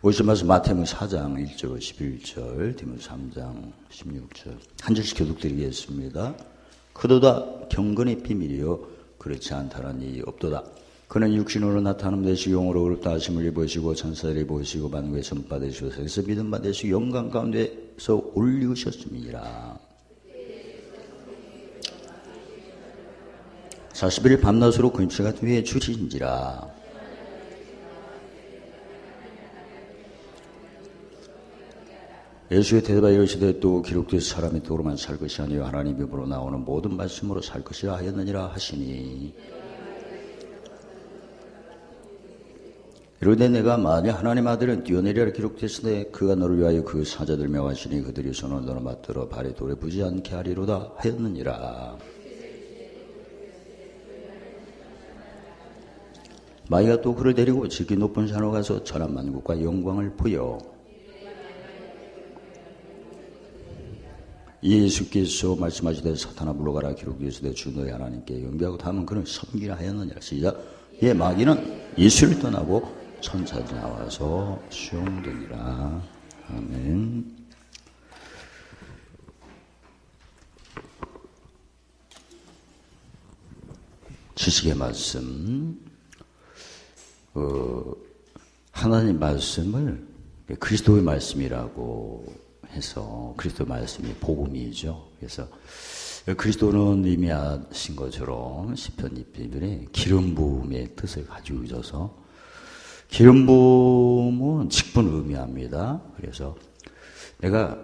오실 말씀 마태복음 4장 1절 11절, 디모데 3장 16절 한 절씩 교독드리겠습니다. 그도다 경건의 비밀이요 그렇지 않다는 이 없도다. 그는 육신으로 나타남 되시고 영으로 어렵다 하심을 입으시고 천사들이 보시고 만국의 선 받으시고 세상에서 믿음 받으시고 영광 가운데서 올리우셨음이니라. 40일 밤낮으로 근처 같은 위에 주신지라. 예수의 대답하여 이르시되 또 기록되어서 사람이 도로만 살 것이 아니요 하나님 입으로 나오는 모든 말씀으로 살 것이라 하였느니라 하시니, 이르되 내가 만일 하나님 아들은 뛰어내리라 기록되으되 그가 너를 위하여 그 사자들 명하시니 그들이 손을 너로 맞들어 발에 돌에 부지 않게 하리로다 하였느니라. 마귀가 또 그를 데리고 지극히 높은 산으로 가서 천한 만국과 영광을 보여 예수께서 말씀하시되 사탄아 물러가라 기록되으되 주 너희 하나님께 영비하고 다음은 그는 섬기라 하였느니라. 시작. 예, 마귀는 예수를 떠나고 천사들이 나와서 수용되니라. 아멘. 지식의 말씀. 하나님 말씀을 그리스도의 말씀이라고 해서 그리스도 말씀이 복음이죠. 그래서 그리스도는 이미 하신 것처럼 시편 2편에 기름 부음의 뜻을 가지고 있어서 기름 부음은 직분을 의미합니다. 그래서 내가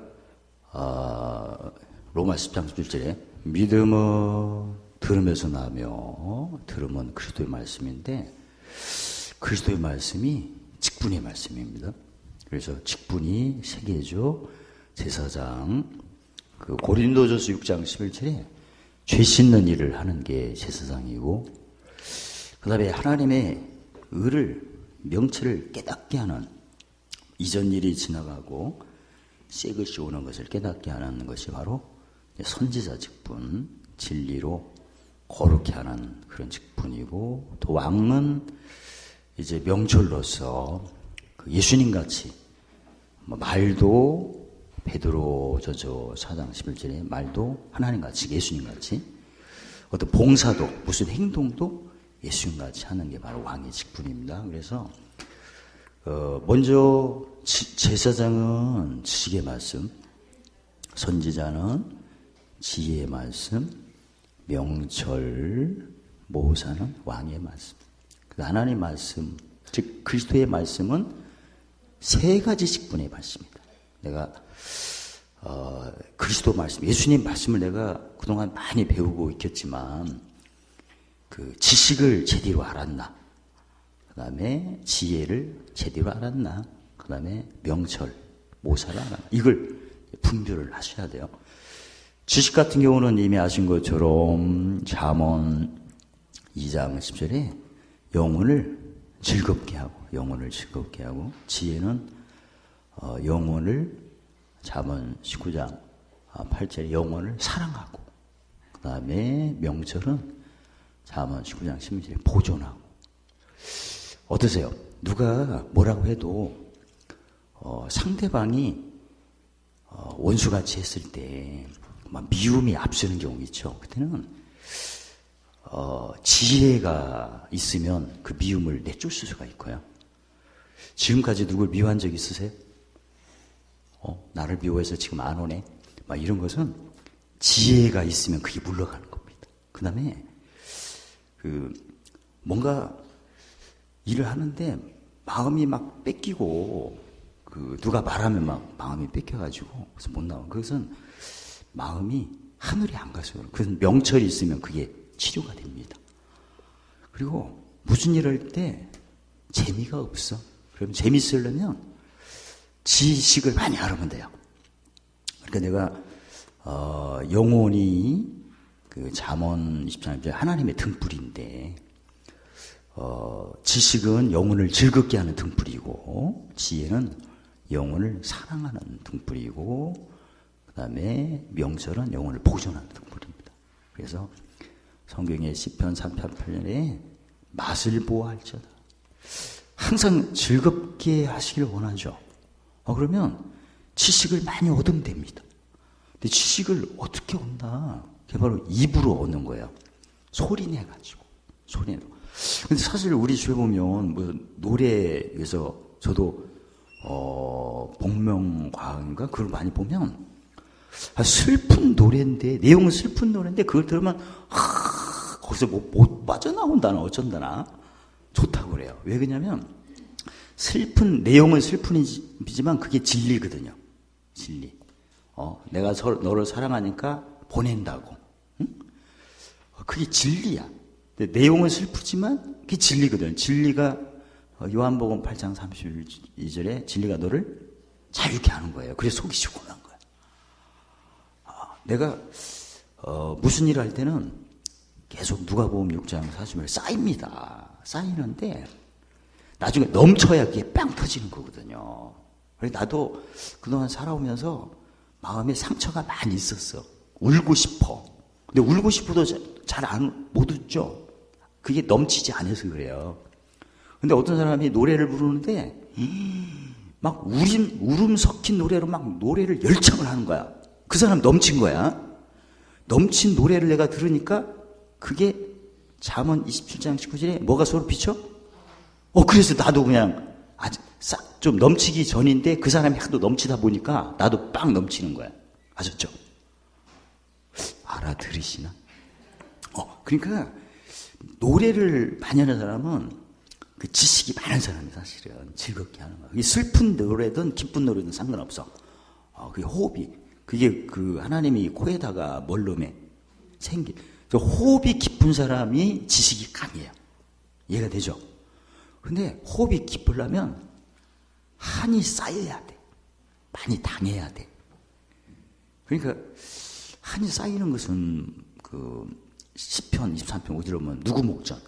로마 10장 11절에 믿음은 들음에서 나며 들음은 그리스도의 말씀인데 그리스도의 말씀이 직분의 말씀입니다. 그래서 직분이 세 개죠. 제사장, 고린도전서 6장 11절에 죄 씻는 일을 하는 게 제사장이고, 그 다음에 하나님의 의를, 명체를 깨닫게 하는, 이전 일이 지나가고 새 것이 오는 것을 깨닫게 하는 것이 바로 선지자 직분, 진리로 거룩해 하는 그런 직분이고, 또 왕은 이제 명철로서 예수님 같이 말도 베드로전서 4장 11절에 말도 하나님같이 예수님같이 어떤 봉사도 무슨 행동도 예수님같이 하는 게 바로 왕의 직분입니다. 그래서 먼저 제사장은 지식의 말씀, 선지자는 지혜의 말씀, 명철, 모사는 왕의 말씀. 하나님의 말씀, 즉 그리스도의 말씀은 세 가지 직분의 말씀입니다. 내가 그리스도 말씀, 예수님 말씀을 내가 그동안 많이 배우고 있겠지만 그 지식을 제대로 알았나? 그 다음에 지혜를 제대로 알았나? 그 다음에 명철, 모사를 알았나? 이걸 분별을 하셔야 돼요. 지식 같은 경우는 이미 아신 것처럼 잠언 2장 10절에 영혼을 즐겁게 하고 지혜는 영혼을 잠언 19장 8절에 영혼을 사랑하고, 그 다음에 명철은 잠언 19장 16절에 보존하고. 어떠세요? 누가 뭐라고 해도 상대방이 원수같이 했을 때 막 미움이 앞서는 경우 있죠. 그때는 지혜가 있으면 그 미움을 내쫓을 수가 있고요. 지금까지 누굴 미워한 적 있으세요? 나를 미워해서 지금 안 오네? 막 이런 것은 지혜가 있으면 그게 물러가는 겁니다. 그 다음에 뭔가 일을 하는데 마음이 막 뺏기고 누가 말하면 막 마음이 뺏겨가지고 그래서 못 나와. 그것은 마음이 하늘이 안 가서 그래서 명철이 있으면 그게 치료가 됩니다. 그리고 무슨 일을 할 때 재미가 없어. 그럼 재밌으려면 지식을 많이 알으면 돼요. 그러니까 내가 영혼이 잠언 23절 하나님의 등불인데 지식은 영혼을 즐겁게 하는 등불이고 지혜는 영혼을 사랑하는 등불이고 그 다음에 명철은 영혼을 보존하는 등불입니다. 그래서 성경의 시편 3편 8절에 맛을 보아할지어다. 항상 즐겁게 하시길 원하죠. 그러면 지식을 많이 얻으면 됩니다. 근데 지식을 어떻게 얻나? 그게 바로 입으로 얻는 거예요. 소리내가지고. 소리내고. 근데 사실 우리 주에 보면 뭐 노래에서 저도 복명과학인가 그걸 많이 보면 슬픈 노래인데 내용은 슬픈 노래인데 그걸 들으면 거기서 뭐 못 빠져나온다나 어쩐다나 좋다고 그래요. 왜 그러냐면 슬픈 내용은 슬픈이지만 그게 진리거든요. 진리. 내가 너를 사랑하니까 보낸다고. 응? 그게 진리야. 근데 내용은 슬프지만 그게 진리거든요. 진리가 요한복음 8장 32절에 진리가 너를 자유케 하는 거예요. 그래서 속이 시원한 거야. 내가 무슨 일을 할 때는 계속 누가복음 6장 40절 쌓입니다. 쌓이는데 나중에 넘쳐야 그게 빵 터지는 거거든요. 그래서 나도 그동안 살아오면서 마음에 상처가 많이 있었어. 울고 싶어. 근데 울고 싶어도 잘 못 웃죠. 그게 넘치지 않아서 그래요. 근데 어떤 사람이 노래를 부르는데 막 울음 섞인 노래로 막 노래를 열창을 하는 거야. 그 사람 넘친 거야. 넘친 노래를 내가 들으니까 그게 잠언 27장 19절에 뭐가 서로 비춰? 그래서 나도 그냥 좀 넘치기 전인데 그 사람이 하도 넘치다 보니까 나도 빵 넘치는 거야. 아셨죠? 알아들으시나? 그러니까 노래를 많이 하는 사람은 그 지식이 많은 사람이 사실은 즐겁게 하는 거야. 슬픈 노래든 기쁜 노래든 상관없어. 그게 호흡이. 그게 그 하나님이 코에다가 멀름에 생기. 호흡이 깊은 사람이 지식이 강해요. 이해가 되죠? 근데 호흡이 깊으려면 한이 쌓여야 돼. 많이 당해야 돼. 그러니까 한이 쌓이는 것은 그 시편 23편 5절에 보면 누구 목전.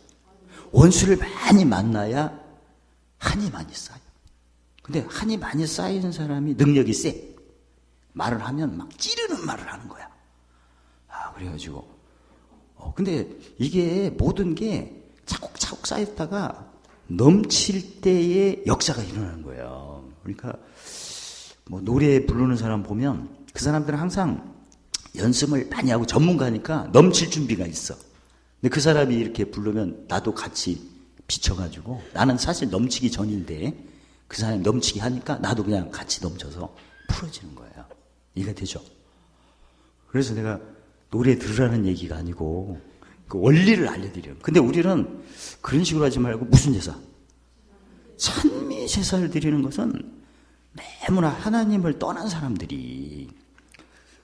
원수를 많이 만나야 한이 많이 쌓여. 근데 한이 많이 쌓이는 사람이 능력이 세. 말을 하면 막 찌르는 말을 하는 거야. 그래가지고. 근데 이게 모든 게 차곡차곡 쌓였다가 넘칠 때의 역사가 일어나는 거예요. 그러니까 뭐 노래 부르는 사람 보면 그 사람들은 항상 연습을 많이 하고 전문가니까 넘칠 준비가 있어. 근데 그 사람이 이렇게 부르면 나도 같이 비춰가지고 나는 사실 넘치기 전인데 그 사람이 넘치게 하니까 나도 그냥 같이 넘쳐서 풀어지는 거예요. 이해가 되죠? 그래서 내가 노래 들으라는 얘기가 아니고 그 원리를 알려드려요. 근데 우리는 그런 식으로 하지 말고 무슨 제사? 찬미 제사를 드리는 것은 너무나 하나님을 떠난 사람들이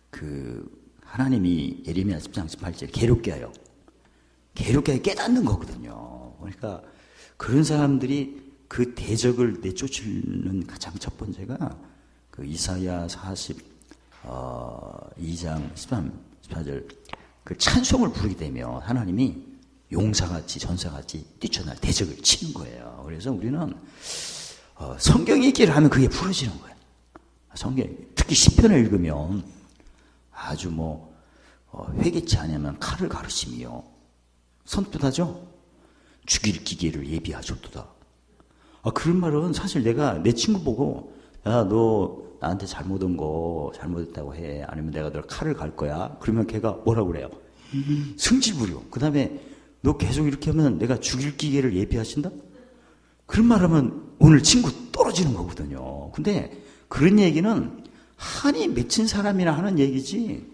그 하나님이 예레미야 10장 18절에 괴롭게 하여 깨닫는 거거든요. 그러니까 그런 사람들이 그 대적을 내쫓는 가장 첫 번째가 그 이사야 42장 13, 14절 그 찬송을 부르게 되면 하나님이 용사같이 전사같이 뛰쳐날 대적을 치는 거예요. 그래서 우리는 성경 읽기를 하면 그게 풀어지는 거예요. 성경 특히 시편을 읽으면 아주 회개치 않으면 칼을 가르치며 선뜻하죠. 죽일 기계를 예비하셨도다. 그런 말은 사실 내가 내 친구 보고 야, 너 나한테 잘못했다고 해. 아니면 내가 널 칼을 갈 거야. 그러면 걔가 뭐라고 그래요? 승질 부려. 그 다음에 너 계속 이렇게 하면 내가 죽일 기계를 예비하신다? 그런 말 하면 오늘 친구 떨어지는 거거든요. 근데 그런 얘기는 한이 맺힌 사람이나 하는 얘기지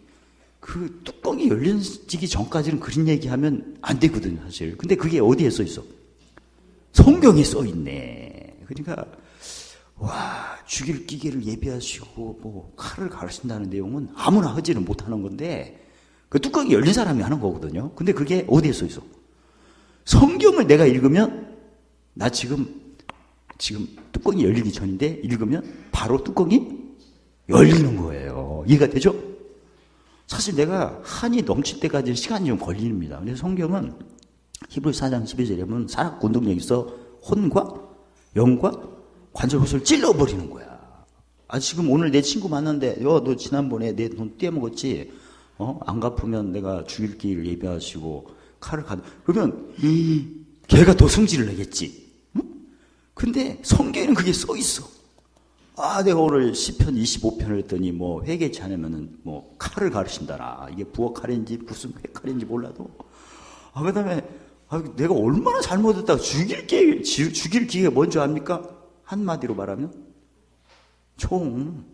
그 뚜껑이 열리기 전까지는 그런 얘기하면 안 되거든요, 사실. 근데 그게 어디에 써 있어? 성경에 써 있네. 그러니까 죽일 기계를 예비하시고 칼을 가르친다는 내용은 아무나 하지는 못하는 건데 그 뚜껑이 열린 사람이 하는 거거든요. 근데 그게 어디에 써 있어? 성경을 내가 읽으면 나 지금 뚜껑이 열리기 전인데 읽으면 바로 뚜껑이 열리는 거예요. 이해가 되죠? 사실 내가 한이 넘칠 때까지 시간이 좀 걸립니다. 근데 성경은 히브리서 4장 12절에 보면 사람 운동력이 있어 혼과 영과 관절 호수를 찔러버리는 거야. 지금 오늘 내 친구 만났는데 너 지난번에 내 돈 떼먹었지? 안 갚으면 내가 죽일 기를 예비하시고 칼을 그러면 걔가 더 성질을 내겠지. 응? 근데 성경에는 그게 써 있어. 내가 오늘 시편 25편을 했더니 뭐 회개치 않으면은 뭐 칼을 가르친다나. 이게 부엌 칼인지 무슨 회 칼인지 몰라도. 그 다음에 내가 얼마나 잘못했다가 죽일 기회가 뭔지 압니까? 한마디로 말하면 총,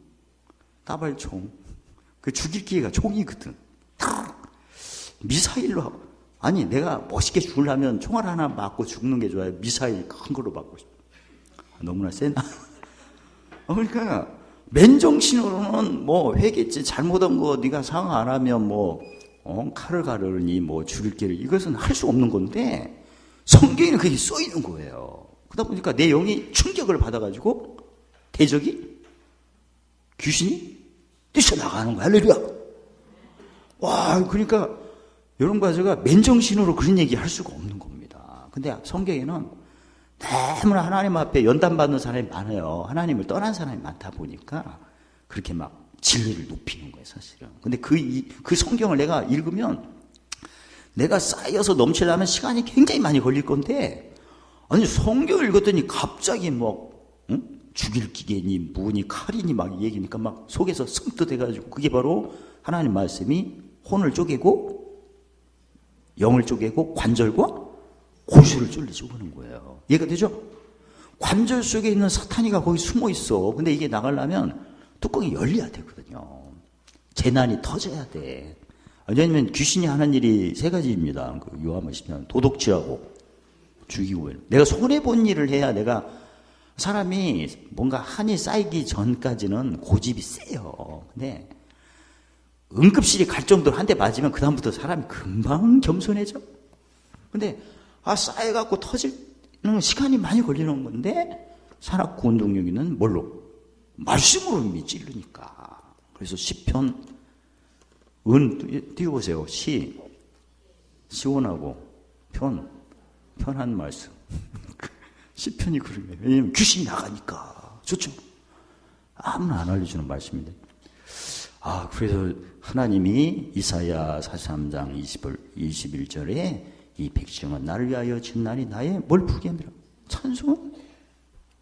따발총. 그 죽일 기회가 총이거든. 미사일로 하고. 아니 내가 멋있게 죽으려면 총알 하나 맞고 죽는 게 좋아요? 미사일 큰 걸로 맞고 싶어. 너무나 세나? 그러니까 맨정신으로는 뭐 회겠지. 잘못한 거 네가 상황 안 하면 뭐 칼을 가르니 뭐 죽일 길을, 이것은 할 수 없는 건데 성경에는 그게 써 있는 거예요. 그러다 보니까 내 영이 충격을 받아가지고 대적이, 귀신이 뛰쳐나가는 거야. 할렐루야. 와, 그러니까 여러분과 제가 맨정신으로 그런 얘기 할 수가 없는 겁니다. 근데 성경에는 너무나 하나님 앞에 연단받는 사람이 많아요. 하나님을 떠난 사람이 많다 보니까 그렇게 막 진리를 높이는 거예요, 사실은. 근데 그 성경을 내가 읽으면 내가 쌓여서 넘치려면 시간이 굉장히 많이 걸릴 건데, 아니, 성경을 읽었더니 갑자기 죽일 기계니 뭐니 칼이니 막 얘기니까 막 속에서 섬뜩해가지고, 그게 바로 하나님 말씀이 혼을 쪼개고 영을 쪼개고 관절과 고수를 쪼개는 거예요. 이해가 되죠? 관절 속에 있는 사탄이가 거기 숨어 있어. 근데 이게 나가려면 뚜껑이 열려야 되거든요. 재난이 터져야 돼. 왜냐하면 귀신이 하는 일이 세 가지입니다. 그 요한복음 10년 도둑질하고 죽이고. 내가 손해본 일을 해야 내가, 사람이 뭔가 한이 쌓이기 전까지는 고집이 세요. 근데 응급실이 갈 정도로 한 대 맞으면 그다음부터 사람이 금방 겸손해져. 근데 쌓여갖고 터지는 시간이 많이 걸리는 건데, 산악구 운동력이는 뭘로? 말씀으로 이미 찌르니까. 그래서 시편, 띄워보세요. 시원하고 편한 말씀. 시편이 그러네. 왜냐면 귀신이 나가니까. 좋죠? 아무나 안 알려주는 말씀인데. 그래서 하나님이 이사야 43장 21절에 이 백성은 나를 위하여 지은 날이 나의 뭘 부르게함이라. 찬송은?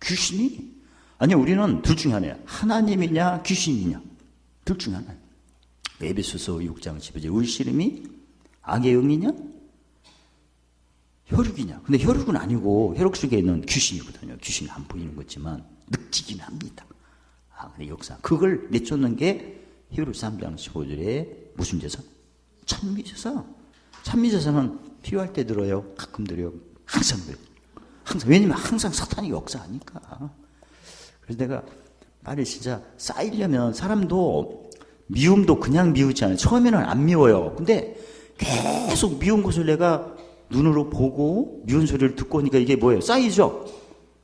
귀신이? 아니, 우리는 둘 중에 하나야. 하나님이냐 귀신이냐. 둘 중에 하나야. 에베소서 6장 15절. 우리 씨름이 악의 영이냐 혈육이냐. 근데 혈육은 아니고 혈육 속에 있는 귀신이거든요. 귀신이 안 보이는 거지만 느끼긴 합니다. 근데 역사 그걸 내쫓는 게 히브리서 3장 15절에 무슨 제사? 찬미제사. 찬미제사는 필요할 때 들어요. 가끔 들어요. 항상 들어요. 항상. 왜냐면 항상 사탄이 역사하니까. 그래서 내가 빨리 진짜 쌓이려면, 사람도 미움도 그냥 미우지 않아요. 처음에는 안 미워요. 근데 계속 미운 것을 내가 눈으로 보고 미운 소리를 듣고 오니까 이게 뭐예요? 쌓이죠?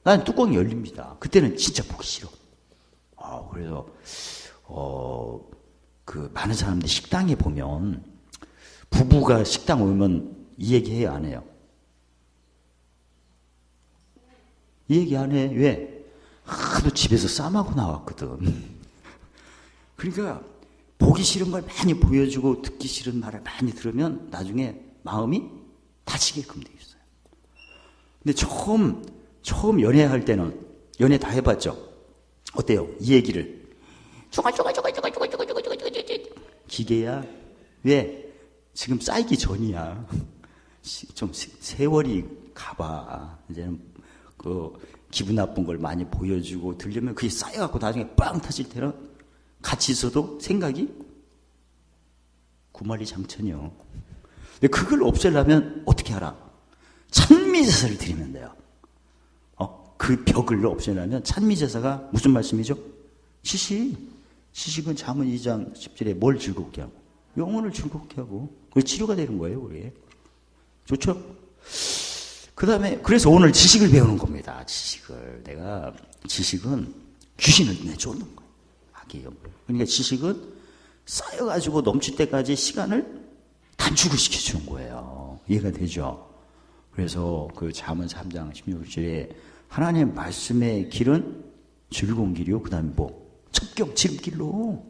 난 뚜껑이 열립니다. 그때는 진짜 보기 싫어. 그래서 많은 사람들이 식당에 보면, 부부가 식당 오면 이 얘기 해요, 안 해요? 이 얘기 안 해. 왜? 하도 집에서 쌈하고 나왔거든. 그러니까 보기 싫은 걸 많이 보여주고 듣기 싫은 말을 많이 들으면 나중에 마음이 다치게끔 돼 있어요. 근데 처음 연애할 때는, 연애 다 해봤죠? 어때요? 이 얘기를 기계야. 왜? 지금 쌓이기 전이야. 좀 세월이 가봐. 이제는 기분 나쁜 걸 많이 보여주고 들려면 그게 쌓여갖고 나중에 빵 터질 때는 같이 있어도 생각이 구만리장천이요. 근데 그걸 없애려면 어떻게 하라? 찬미제사를 드리면 돼요. 그 벽을 없애려면 찬미제사가 무슨 말씀이죠? 시식은 잠언 2장 10절에 뭘 즐겁게 하고? 영혼을 즐겁게 하고. 그게 치료가 되는 거예요, 우리. 좋죠? 그 다음에, 그래서 오늘 지식을 배우는 겁니다. 지식은 귀신을 내쫓는 거예요. 악의 영을. 그러니까 지식은 쌓여가지고 넘칠 때까지 시간을 단축을 시켜주는 거예요. 이해가 되죠? 그래서 그 잠언 3장 16절에 하나님의 말씀의 길은 즐거운 길이요. 그 다음에 첩경, 지름길로.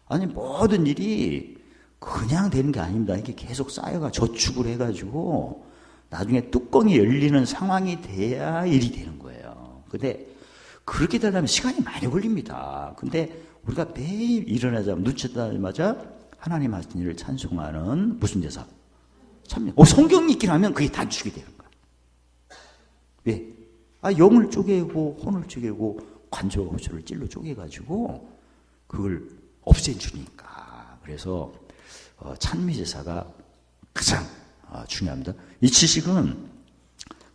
아니, 모든 일이 그냥 되는 게 아닙니다. 이게 계속 쌓여가 저축을 해가지고 나중에 뚜껑이 열리는 상황이 돼야 일이 되는 거예요. 근데 그렇게 되려면 시간이 많이 걸립니다. 근데 우리가 매일 일어나자마자 눈 뜨자마자 하나님 하신 일을 찬송하는 무슨 제사? 참여. 성경 읽기를 하면 그게 단축이 되는 거야. 왜? 영을 쪼개고 혼을 쪼개고 관조와 호수를 찔러 쪼개가지고 그걸 없애주니까. 그래서 찬미제사가 가장 중요합니다. 이 지식은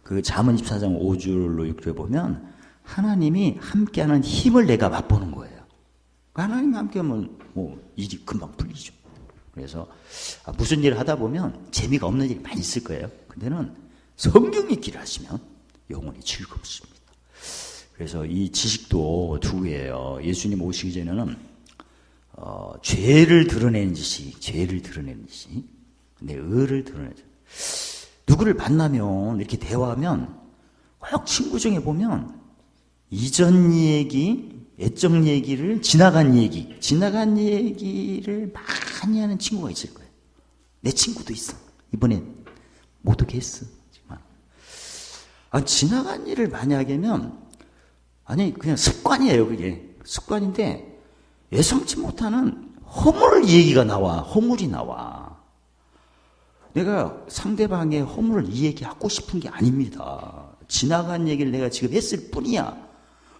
그 잠언 24장 5절로 6절에 보면 하나님이 함께하는 힘을 내가 맛보는 거예요. 하나님이 함께하면 일이 금방 풀리죠. 그래서 무슨 일을 하다 보면 재미가 없는 일이 많이 있을 거예요. 근데는 성경 읽기를 하시면 영혼이 즐겁습니다. 그래서 이 지식도 두 개예요. 예수님 오시기 전에는 죄를 드러내는 지식, 근데 의를 드러내죠. 누구를 만나면 이렇게 대화하면 꼭 친구 중에 보면 이전 얘기, 애정 얘기를 지나간 얘기를 많이 하는 친구가 있을 거예요. 내 친구도 있어. 이번에 못 오게 했어. 지나간 일을 많이 하게 하면 그냥 습관이에요. 그게 습관인데 예상치 못하는 허물이 나와. 내가 상대방의 허물을 이 얘기하고 싶은 게 아닙니다. 지나간 얘기를 내가 지금 했을 뿐이야.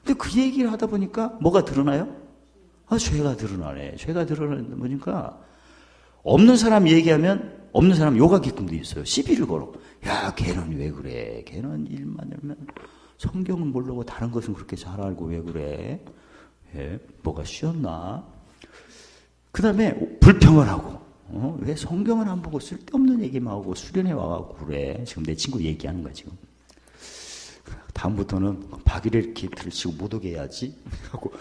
근데 그 얘기를 하다 보니까 뭐가 드러나요? 죄가 드러나네. 죄가 드러나는 거니까 없는 사람 얘기하면 없는 사람 욕하게끔 돼 있어요. 시비를 걸어. 야, 걔는 왜 그래? 걔는 일만 하면 성경은 모르고 다른 것은 그렇게 잘 알고 왜 그래? 뭐가 쉬었나? 그 다음에 불평을 하고 왜 성경을 안 보고 쓸데없는 얘기만 하고 수련회 와가고 그래? 지금 내 친구 얘기하는 거야 지금. 다음부터는 박이를 이렇게 들치고 못 오게 해야지 하고.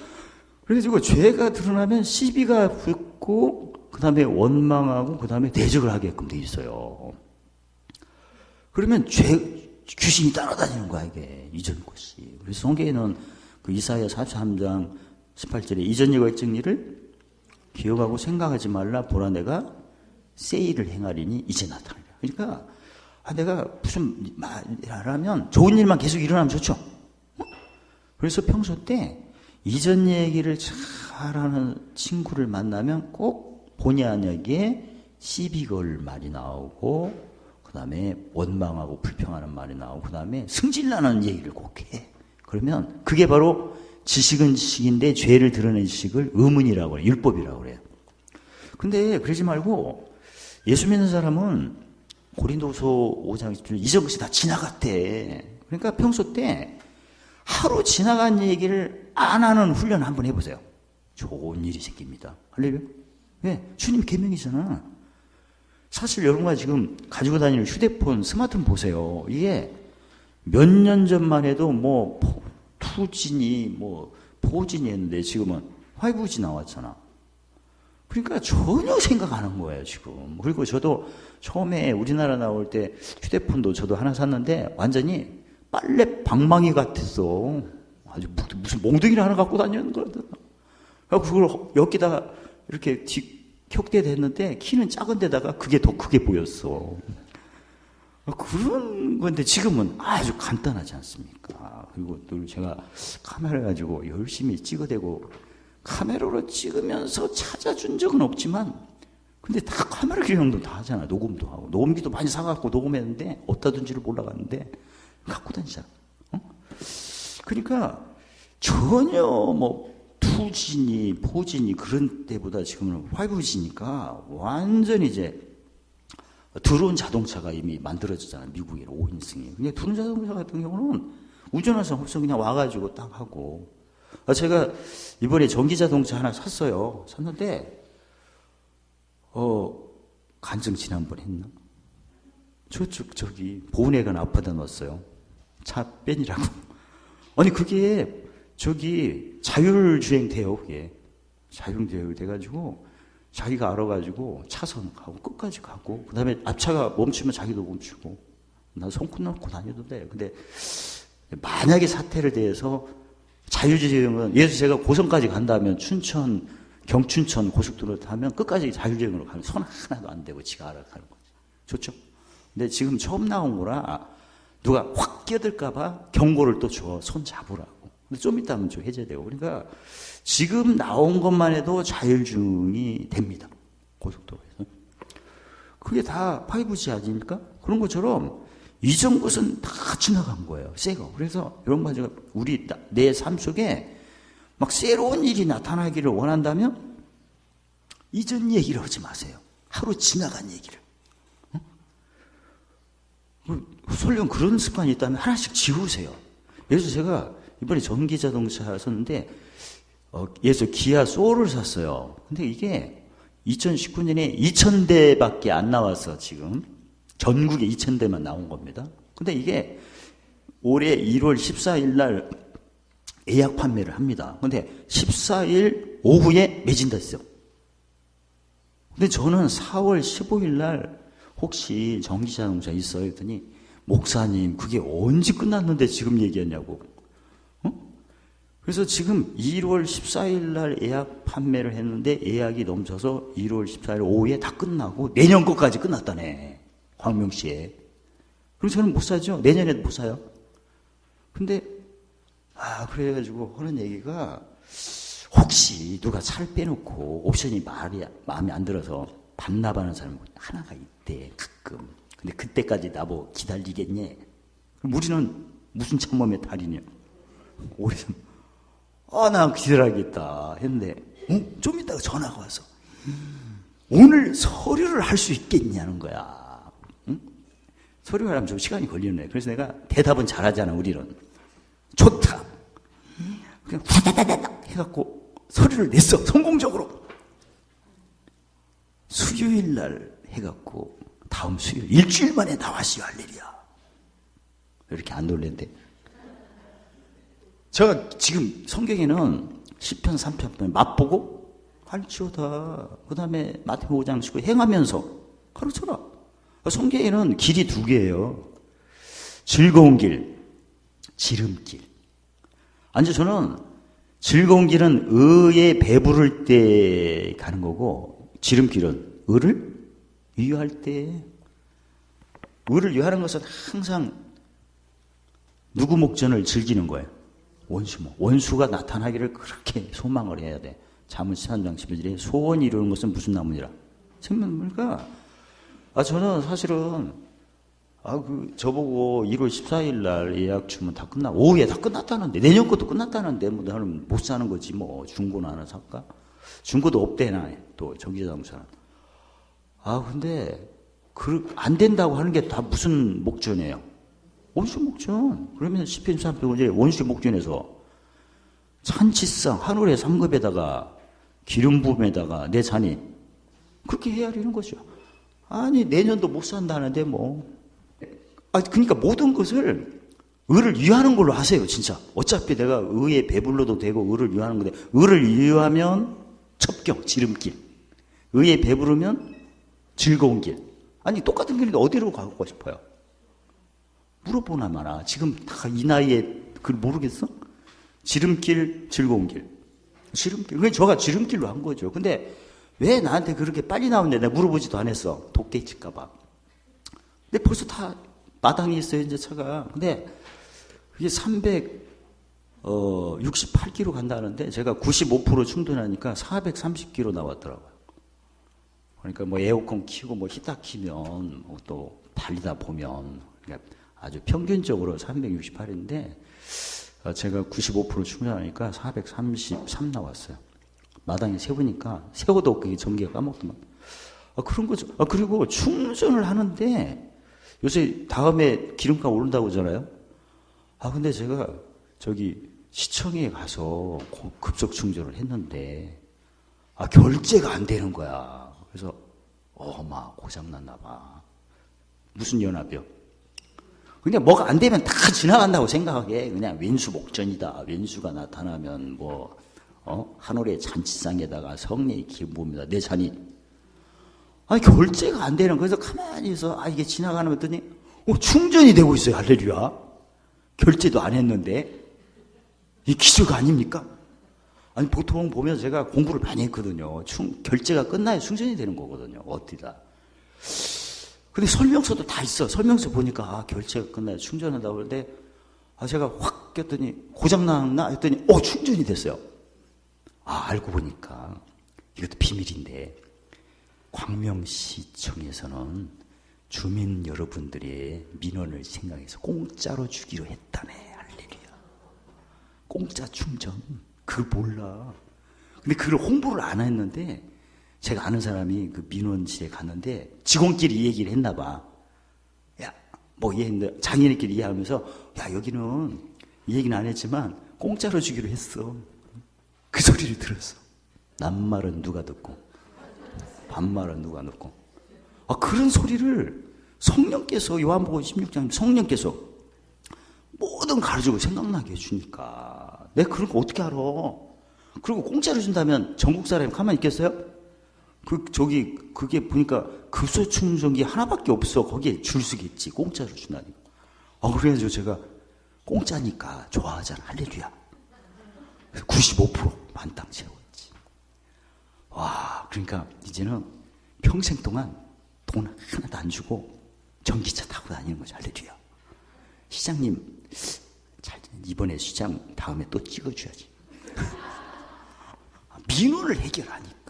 그래가지고 죄가 드러나면 시비가 붙고 그 다음에 원망하고 그 다음에 대적을 하게끔 돼 있어요. 그러면 귀신이 따라다니는 거야 이게 이전 것이. 그래서 성경에는 그 이사야 43장 18절에 이전 일과 애정 일을 기억하고 생각하지 말라. 보라 내가 새 일을 행하리니 이제 나타나리라. 그러니까 내가 무슨 말하면 좋은 일만 계속 일어나면 좋죠. 그래서 평소 때 이전 얘기를 잘하는 친구를 만나면 꼭 본의 아니게 시비 걸 말이 나오고 그 다음에 원망하고 불평하는 말이 나오고 그 다음에 승질나는 얘기를 꼭 해. 그러면 그게 바로 지식은 지식인데 죄를 드러낸 지식을 의문이라고 그래요. 율법이라고 그래요. 근데 그러지 말고 예수 믿는 사람은 고린도서 5장 10절 이전 것이 다 지나갔대. 그러니까 평소 때 하루 지나간 얘기를 안 하는 훈련 한번 해보세요. 좋은 일이 생깁니다. 할렐루야. 왜? 주님 계명이잖아. 사실 여러분과 지금 가지고 다니는 휴대폰, 스마트폰 보세요. 이게 몇 년 전만 해도 2G니 4G니 했는데 지금은 5G 나왔잖아. 그러니까 전혀 생각 안 한 거예요, 지금. 그리고 저도 처음에 우리나라 나올 때 휴대폰도 저도 하나 샀는데 완전히 빨래 방망이 같았어. 아주 무슨 몽둥이를 하나 갖고 다니는 거거든. 그걸 여기다가 이렇게 켜게 됐는데 키는 작은 데다가 그게 더 크게 보였어. 그런 건데 지금은 아주 간단하지 않습니까? 그리고 또 제가 카메라 가지고 열심히 찍어대고 카메라로 찍으면서 찾아준 적은 없지만 근데 다 카메라 기능도 다 하잖아. 녹음도 하고 녹음기도 많이 사갖고 녹음했는데 어디다 둔지를 몰라갔는데 갖고 다니잖아. 그러니까 전혀 2G니 4G니 그런 때보다 지금은 5G니까 완전히 이제 드론 자동차가 이미 만들어지잖아요. 미국에 5인승이. 그냥 드론 자동차 같은 경우는 운전할 사람 없어. 그냥 와가지고 딱 하고. 제가 이번에 전기 자동차 하나 샀어요. 샀는데, 간증 지난번에 했나? 저기, 보은회관 앞에다 놨어요. 차 빼니라고. 아니, 그게, 자율주행 돼요, 그게. 자율주행 돼가지고, 자기가 알아가지고, 차선 가고, 끝까지 가고, 그 다음에 앞차가 멈추면 자기도 멈추고, 나 손끝 넣고 다니던데. 근데, 만약에 사태를 대해서, 자율주행은, 예를 들어 제가 고성까지 간다면, 춘천, 경춘천 고속도로 타면 끝까지 자율주행으로 가면 손 하나도 안 대고 지가 알아가는 거죠. 좋죠? 근데 지금 처음 나온 거라, 누가 확 끼어들까봐 경고를 또 줘. 손 잡으라고. 근데 좀 이따 하면 좀 해제되고. 그러니까 지금 나온 것만 해도 자율주행이 됩니다. 고속도로에서. 그게 다 5G 아닙니까? 그런 것처럼 이전 것은 다 지나간 거예요. 새거. 그래서 이런 거 가지고 내 삶 속에 막 새로운 일이 나타나기를 원한다면 이전 얘기를 하지 마세요. 하루 지나간 얘기를. 설령 그런 습관이 있다면 하나씩 지우세요. 그래서 제가 이번에 전기자동차 샀는데 예서 기아 소울을 샀어요. 근데 이게 2019년에 2,000대밖에 안 나왔어. 지금 전국에 2,000대만 나온 겁니다. 근데 이게 올해 1월 14일 날 예약 판매를 합니다. 근데 14일 오후에 매진다 했어요. 근데 저는 4월 15일 날 혹시 전기자동차 있어요? 했더니 목사님 그게 언제 끝났는데 지금 얘기했냐고. 그래서 지금 1월 14일 날 예약 판매를 했는데 예약이 넘쳐서 1월 14일 오후에 다 끝나고 내년 것까지 끝났다네. 광명시에. 그럼 저는 못 사죠. 내년에도 못 사요. 근데 그래가지고 하는 얘기가 혹시 누가 차를 빼놓고 옵션이 마음에 안 들어서 반납하는 사람 하나가 있대 가끔. 근데 그때까지 나보고 기다리겠니? 그럼 우리는 무슨 참몸의 달이냐? 오래서 난 기다려야겠다 했는데 좀 이따가 전화가 와서 오늘 서류를 할 수 있겠냐는 거야. 응? 서류를 하면 좀 시간이 걸리네. 그래서 내가 대답은 잘하잖아. 우리는 좋다. 그냥 후다다다닥 해갖고 서류를 냈어. 성공적으로. 수요일 날 해갖고 다음 수요일 일주일 만에 나왔어요. 할렐루야. 이렇게 안 놀랬는데 제가 지금 성경에는 시편 3편 맛보고 할지어다. 그 다음에 마태복음 5장 19 행하면서 가르쳐라. 성경에는 길이 두 개예요. 즐거운 길, 지름길. 아니 저는 즐거운 길은 의에 배부를 때 가는 거고 지름길은 의를 위하할 때. 의를 위하는 것은 항상 누구 목전을 즐기는 거예요. 원수가 나타나기를 그렇게 소망을 해야 돼. 잠언 13장 11절에 소원이 이루는 것은 무슨 나무니라? 생명나무니까. 저는 사실은 저보고 1월 14일 날 예약 주문 다 오후에 다 끝났다는데 내년 것도 끝났다는데 나는 못 사는 거지 중고나 하나 살까? 중고도 없대나 또 전기자동차는. 근데 안 된다고 하는 게 다 무슨 목전이에요? 원수 목전. 그러면 시편 3편에 원수 목전에서 찬치상 하늘의 삼급에다가 기름 부음에다가 내 잔이 그렇게 헤아리는 거죠. 아니 내년도 못 산다는데 그러니까 모든 것을 의를 위하는 걸로 하세요. 진짜. 어차피 내가 의에 배불러도 되고 의를 위하는 건데 의를 위하면 첩경, 지름길. 의에 배부르면 즐거운 길. 아니 똑같은 길인데 어디로 가고 싶어요? 물어보나 마나. 지금 다 이 나이에 그걸 모르겠어? 지름길, 즐거운 길. 지름길. 그게 저가 지름길로 한 거죠. 근데 왜 나한테 그렇게 빨리 나오는데 내가 물어보지도 않았어. 독대 칠까봐. 근데 벌써 다 마당에 있어요, 이제 차가. 근데 그게 368km 간다는데 제가 95% 충전하니까 430km 나왔더라고요. 그러니까 에어컨 키고 히터 키면 또 달리다 보면 그러니까 아주 평균적으로 368인데 제가 95% 충전하니까 433 나왔어요. 마당에 세우니까 세워도 그게 전기가 까먹더만. 그런 거죠. 그리고 충전을 하는데 요새 다음에 기름값 오른다고 하잖아요. 근데 제가 시청에 가서 급속 충전을 했는데 결제가 안 되는 거야. 그래서 고장났나 봐. 무슨 연합이요? 그냥 뭐가 안 되면 다 지나간다고 생각하게 그냥 왼수 목전이다. 왼수가 나타나면 하늘의 잔치상에다가 성령의 기름 부음이다. 내 잔이 결제가 안 되는. 그래서 가만히 있어. 이게 지나가는 했더니 충전이 되고 있어요. 할렐루야. 결제도 안 했는데 이 기적 아닙니까? 보통 보면 제가 공부를 많이 했거든요. 결제가 끝나야 충전이 되는 거거든요. 어디다. 근데 설명서도 다 있어. 설명서 보니까 결제가 끝나요. 충전한다고 그러는데 제가 확 꼈더니 고장났나 했더니 충전이 됐어요. 알고 보니까 이것도 비밀인데 광명시청에서는 주민 여러분들의 민원을 생각해서 공짜로 주기로 했다네. 할렐루야. 공짜 충전. 그걸 몰라. 근데 그걸 홍보를 안 했는데 제가 아는 사람이 그 민원실에 갔는데 직원끼리 이 얘기를 했나 봐. 얘 장인애끼리 이해하면서 여기는 이 얘기는 안 했지만 공짜로 주기로 했어. 그 소리를 들었어. 낱말은 누가 듣고 반말은 누가 듣고. 그런 소리를 성령께서 요한복음 16장 성령께서 모든 가르치고 생각나게 해주니까 내가 그런 거 어떻게 알아. 그리고 공짜로 준다면 전국 사람이 가만히 있겠어요? 그게 보니까 급소 충전기 하나밖에 없어. 거기에 줄 서겠지. 공짜로 준다니까. 그래가지고 제가 공짜니까 좋아하잖아. 할렐루야. 95% 만땅 채웠지. 그러니까 이제는 평생 동안 돈 하나도 안 주고 전기차 타고 다니는 거죠. 할렐루야. 시장님, 이번에 시장 다음에 또 찍어줘야지. 민원을 해결하니까.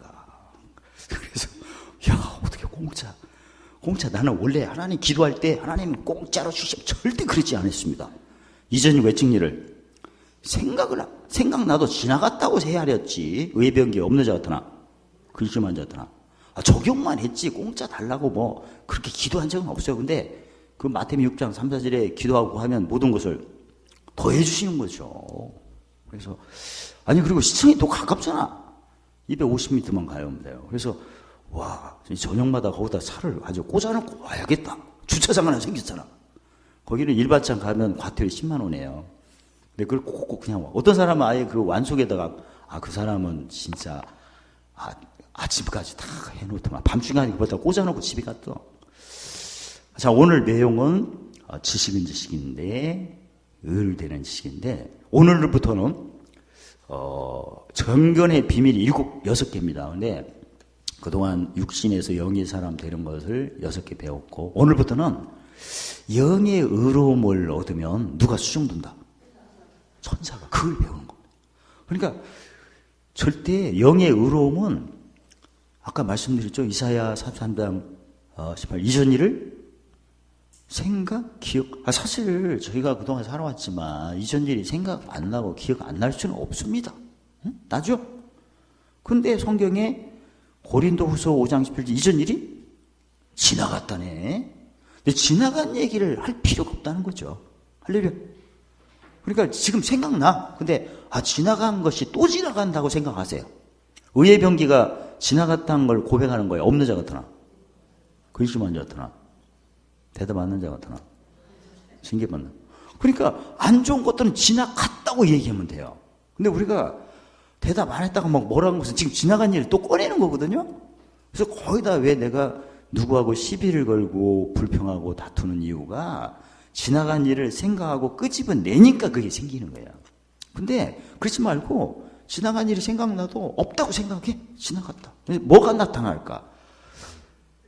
그래서 어떻게 공짜. 나는 원래 하나님 기도할 때 하나님 공짜로 주시면 절대 그러지 않았습니다. 이전이 외증리를 생각나도 지나갔다고 헤아렸지. 의변기 없는 자 같으나 근심한 자 같으나 적용만 했지 공짜 달라고 그렇게 기도한 적은 없어요. 근데 그 마태복음 6장 3, 4절에 기도하고 하면 모든 것을 더해 주시는 거죠. 그래서 그리고 시청이 더 가깝잖아. 250m만 가면 돼요. 그래서 저녁마다 거기다 차를 아주 꽂아놓고 와야겠다. 주차장 하나 생겼잖아. 거기는 일반장 가면 과태료 10만 원이에요. 근데 그걸 꼭 그냥 와. 어떤 사람은 아예 그 완속에다가 그 사람은 진짜 아침까지 다 해놓더만 밤중간에 그거다 꽂아놓고 집에 갔어. 자, 오늘 내용은 지식인 지식인데 의율되는 지식인데 오늘부터는 정견의 비밀이 6개입니다. 근데 그동안 육신에서 영의 사람 되는 것을 6개 배웠고 오늘부터는 영의 의로움을 얻으면 누가 수종든다? 천사가. 그걸 배우는 겁니다. 그러니까 절대 영의 의로움은 아까 말씀드렸죠. 이사야 43장 18 이전 일을 생각, 기억. 사실 저희가 그동안 살아왔지만 이전 일이 생각 안 나고 기억 안 날 수는 없습니다. 응? 나죠? 근데 성경에 고린도후서 5장 17절 이전 일이 지나갔다네. 근데 지나간 얘기를 할 필요가 없다는 거죠. 할렐루야. 그러니까 지금 생각나. 근데 지나간 것이 또 지나간다고 생각하세요. 의의 병기가 지나갔다는 걸 고백하는 거예요. 없는 자 같으나 근심한 자 같으나 대답 안 하는 자 같으나 징계받는. 그러니까 안 좋은 것들은 지나갔다고 얘기하면 돼요. 근데 우리가 대답 안 했다가 뭐라는 것은 지금 지나간 일을 또 꺼내는 거거든요. 그래서 거의 다 왜 내가 누구하고 시비를 걸고 불평하고 다투는 이유가 지나간 일을 생각하고 끄집어내니까 그게 생기는 거예요. 근데 그렇지 말고 지나간 일이 생각나도 없다고 생각해. 지나갔다. 뭐가 나타날까?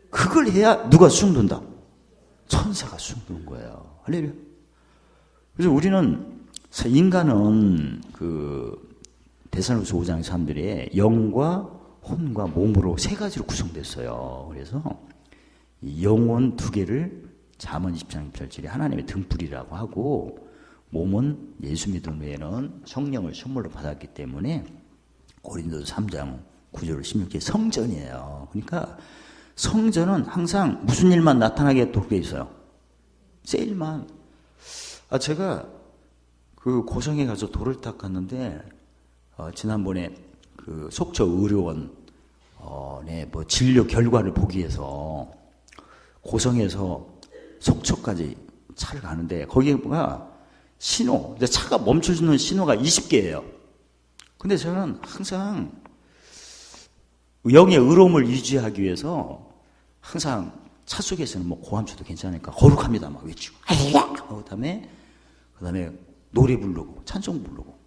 그걸 해야 누가 수용된다? 천사가 수용되는 거예요. 할렐루야. 그래서 우리는 인간은 데살로니가서 5장 사람들의 영과 혼과 몸으로 3가지로 구성됐어요. 그래서 이 영혼 2개를 잠언 20장 28절에 하나님의 등불이라고 하고 몸은 예수 믿음 외에는 성령을 선물로 받았기 때문에 고린도서 3장 9절 16절 성전이에요. 그러니까 성전은 항상 무슨 일만 나타나게 하도록 되어 있어요. 새 일만. 제가 그 고성에 가서 돌을 닦았는데 지난번에 그 속초 의료원에 진료 결과를 보기 위해서 고성에서 속초까지 차를 가는데 거기가 신호, 차가 멈춰주는 신호가 20개예요. 근데 저는 항상 영의 의로움을 유지하기 위해서 항상 차 속에서는 고함쳐도 괜찮으니까 거룩합니다 막 외치고 그다음에 노래 부르고 찬송 부르고.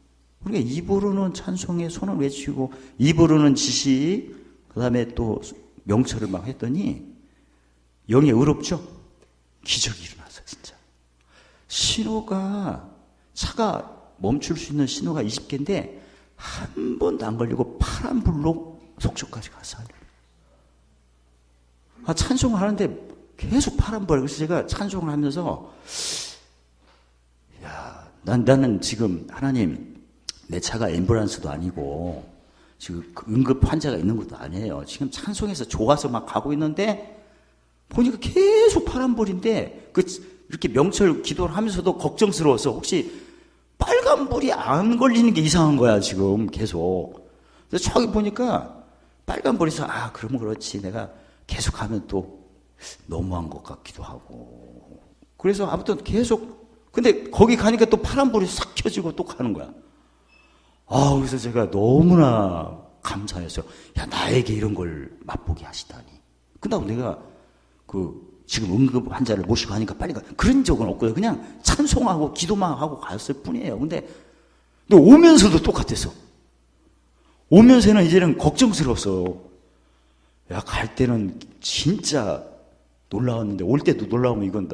그러니까 입으로는 찬송에 손을 외치고 입으로는 지시 그다음에 또 명철을 막 했더니 영이 의롭죠? 기적이 일어났어요, 진짜. 신호가, 차가 멈출 수 있는 신호가 20개인데, 한 번도 안 걸리고 파란불로 속초까지 갔어요. 찬송을 하는데 계속 파란불. 그래서 제가 찬송을 하면서, 나는 지금 하나님, 내 차가 앰뷸런스도 아니고, 지금 응급 환자가 있는 것도 아니에요. 지금 찬송에서 좋아서 막 가고 있는데, 보니까 계속 파란불인데, 이렇게 명철 기도를 하면서도 걱정스러워서, 혹시 빨간불이 안 걸리는 게 이상한 거야, 지금 계속. 그래서 저기 보니까 빨간불에서, 그러면 그렇지. 내가 계속 가면 또 너무한 것 같기도 하고. 그래서 아무튼 계속, 근데 거기 가니까 또 파란불이 싹 켜지고 또 가는 거야. 그래서 제가 너무나 감사했어요. 나에게 이런 걸 맛보게 하시다니. 끝나고 내가 지금 응급 환자를 모시고 하니까 빨리 가. 그런 적은 없고요. 그냥 찬송하고 기도만 하고 갔을 뿐이에요. 근데 오면서도 똑같았어. 오면서는 이제는 걱정스러웠어. 갈 때는 진짜 놀라웠는데 올 때도 놀라우면 이건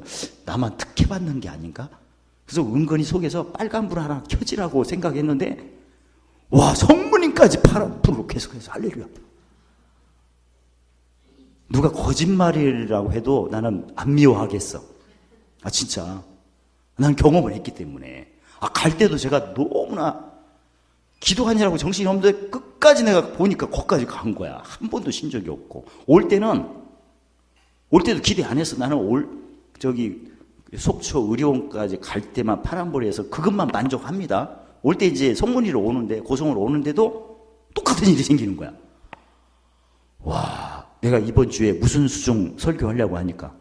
나만 특혜받는 게 아닌가? 그래서 은근히 속에서 빨간불 하나 켜지라고 생각했는데 성모님까지 파란불로 계속해서 할렐루야. 누가 거짓말이라고 해도 나는 안 미워하겠어. 진짜. 나는 경험을 했기 때문에. 갈 때도 제가 너무나 기도하느라고 정신이 없는데 끝까지 내가 보니까 거기까지 간 거야. 한 번도 쉰 적이 없고. 올 때도 기대 안 했어. 나는 속초 의료원까지 갈 때만 파란불에서 그것만 만족합니다. 올 때 이제 성문이로 오는데, 고성으로 오는데도 똑같은 일이 생기는 거야. 내가 이번 주에 무슨 수종 설교하려고 하니까,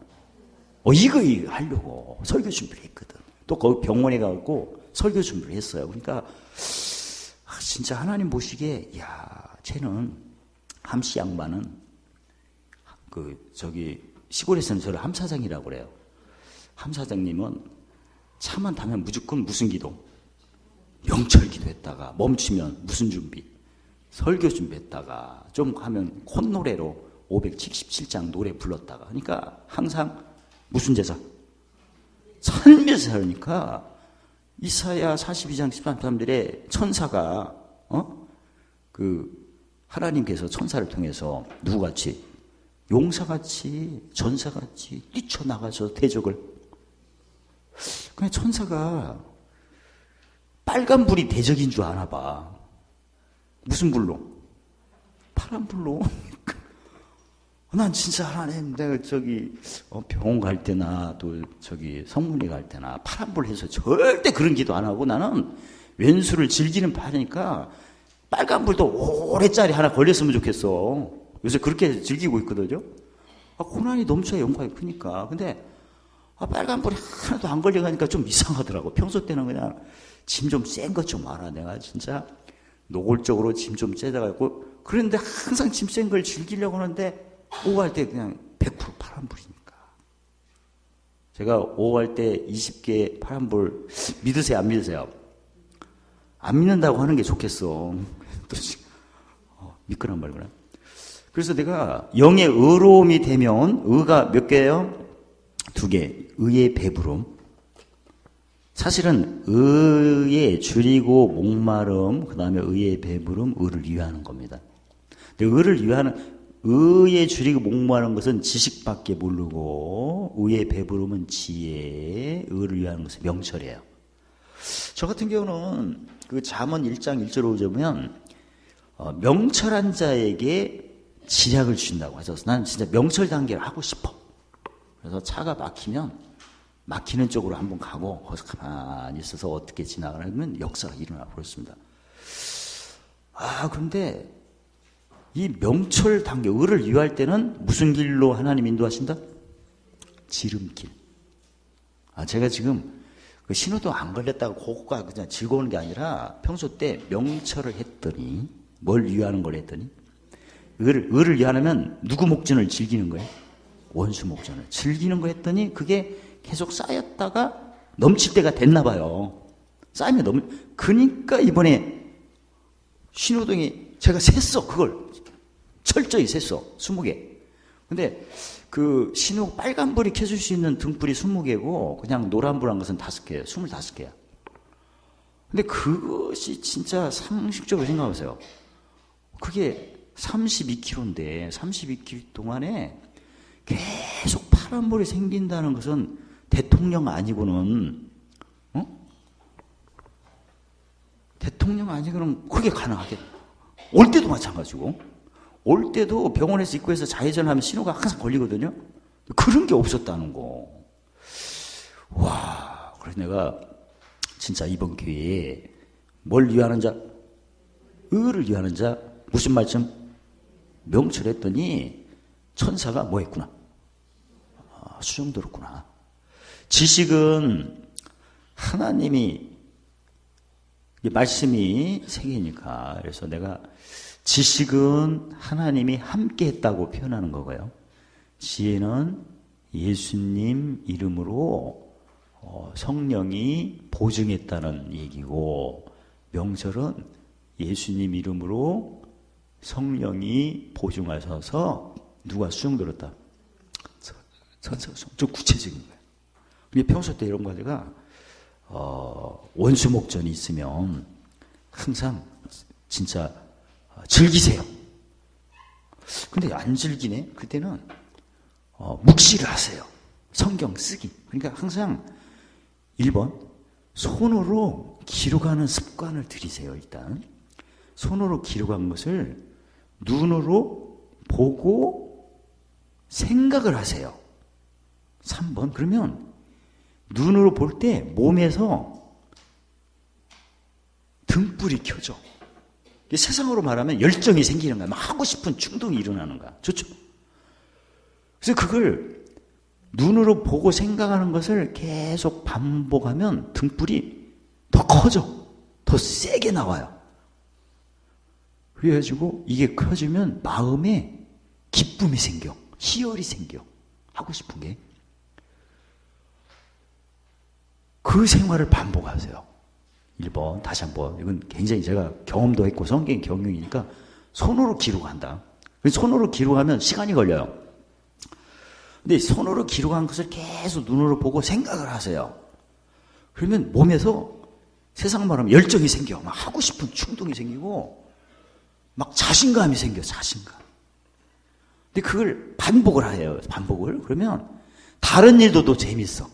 이거 하려고 설교 준비를 했거든. 또 거기 병원에 가고 설교 준비를 했어요. 그러니까, 진짜 하나님 보시기에, 쟤는, 함씨 양반은, 시골에서는 저를 함사장이라고 그래요. 함사장님은 차만 타면 무조건 무슨 기도? 명철 기도했다가, 멈추면 무슨 준비? 설교 준비했다가, 좀 하면 콧노래로 577장 노래 불렀다가. 그러니까 항상 무슨 제사? 살면서 살으니까 이사야 42장 13절에 천사가 하나님께서 천사를 통해서 누구같이? 용사같이 전사같이 뛰쳐나가서 대적을. 그냥 천사가 빨간불이 대적인 줄 아나 봐. 무슨 불로? 파란불로. 난 진짜 하나님, 내가 병원 갈 때나 또 성문에 갈 때나 파란불 해서 절대 그런 기도 안 하고 나는 왼수를 즐기는 파니까 빨간불도 오래짜리 하나 걸렸으면 좋겠어. 요새 그렇게 즐기고 있거든요. 고난이 넘쳐야 영광이 크니까. 근데 빨간불이 하나도 안 걸려가니까 좀 이상하더라고. 평소 때는 그냥 짐 좀 센 것 좀 알아. 내가 진짜 노골적으로 짐 좀 세다가고 그런데 항상 짐 센 걸 즐기려고 하는데 오후할 때 그냥 100% 파란불이니까. 제가 오후할 때 20개 파란불 믿으세요? 안 믿으세요? 안 믿는다고 하는 게 좋겠어. 믿거란 말이구나. 그래서 내가 영의 의로움이 되면 의가 몇 개예요? 2개. 의의 배부름. 사실은 의에 줄이고 목마름, 그 다음에 의의 배부름, 의를 위하는 겁니다. 근데 의에 줄이고 목마른 것은 지식밖에 모르고 의의 배부름은 지혜, 의를 위하는 것은 명철이에요. 저 같은 경우는 잠언 1장 1절 5절 보면 명철한 자에게 지략을 주신다고 해서 나는 진짜 명철 단계를 하고 싶어. 그래서 차가 막히는 쪽으로 한번 가고 거기서 가만히 있어서 어떻게 지나가면 역사가 일어나고 그렇습니다. 그런데 이 명철 단계, 의를 위할 때는 무슨 길로 하나님 인도하신다? 지름길. 제가 지금 신호도 안 걸렸다고 그거가 그냥 즐거운 게 아니라 평소 때 명철을 했더니 뭘 위하는 걸 했더니 의를 위하려면 누구 목전을 즐기는 거예요? 원수 목전을 즐기는 거 했더니 그게 계속 쌓였다가 넘칠 때가 됐나 봐요. 쌓이면 그러니까 이번에 신호등이 제가 셌어. 그걸 철저히 셌어. 20개. 근데 그 신호 빨간불이 켜줄 수 있는 등불이 20개고 그냥 노란불한 것은 5개예요. 25개야. 근데 그것이 진짜 상식적으로 생각하세요. 그게 32km인데 32km 동안에 계속 파란불이 생긴다는 것은 대통령 아니고는 대통령 아니고는 그게 가능하겠다. 올 때도 마찬가지고 올 때도 병원에서 입구에서 좌회전하면 신호가 항상 걸리거든요. 그런 게 없었다는 거. 와, 그래서 내가 진짜 이번 기회에 뭘 위하는 자? 의를 위하는 자? 무슨 말씀? 명철했더니 천사가 뭐 했구나? 수정 들었구나. 지식은 하나님이 말씀이 세계니까 그래서 내가 지식은 하나님이 함께 했다고 표현하는 거고요. 지혜는 예수님 이름으로 성령이 보증했다는 얘기고 명철은 예수님 이름으로 성령이 보증하셔서 누가 수정 들었다? 천사가 수정. 좀 구체적인 거예요. 우리 평소 때 이런 거 제가 원수목전이 있으면 항상 진짜 즐기세요. 근데 안 즐기네? 그때는 묵시를 하세요. 성경 쓰기. 그러니까 항상 1번 손으로 기록하는 습관을 들이세요. 일단 손으로 기록한 것을 눈으로 보고 생각을 하세요. 3번 그러면 눈으로 볼 때 몸에서 등불이 켜져. 세상으로 말하면 열정이 생기는 거야. 막 하고 싶은 충동이 일어나는 거야. 좋죠? 그래서 그걸 눈으로 보고 생각하는 것을 계속 반복하면 등불이 더 커져. 더 세게 나와요. 그래가지고 이게 커지면 마음에 기쁨이 생겨. 희열이 생겨. 하고 싶은 게. 그 생활을 반복하세요. 1번 다시 한번 이건 굉장히 제가 경험도 했고 성경 경영이니까 손으로 기록한다. 손으로 기록하면 시간이 걸려요. 근데 손으로 기록한 것을 계속 눈으로 보고 생각을 하세요. 그러면 몸에서 세상 말하면 열정이 생겨. 막 하고 싶은 충동이 생기고 막 자신감이 생겨. 자신감. 근데 그걸 반복을 해요. 반복을. 그러면 다른 일도 또 재밌어.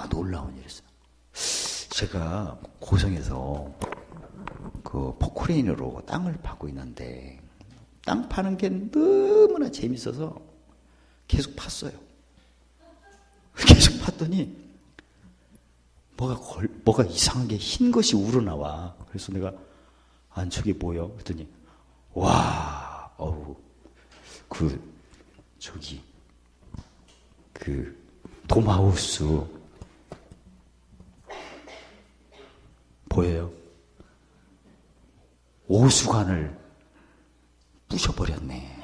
놀라운 일이었어요. 제가 고성에서 그 포크레인으로 땅을 파고 있는데 땅 파는 게 너무나 재밌어서 계속 팠어요. 계속 팠더니 뭐가 이상하게 흰 것이 우러나와. 그래서 내가 저게 뭐요? 그랬더니 돔하우스 보여요? 오수관을 부셔버렸네.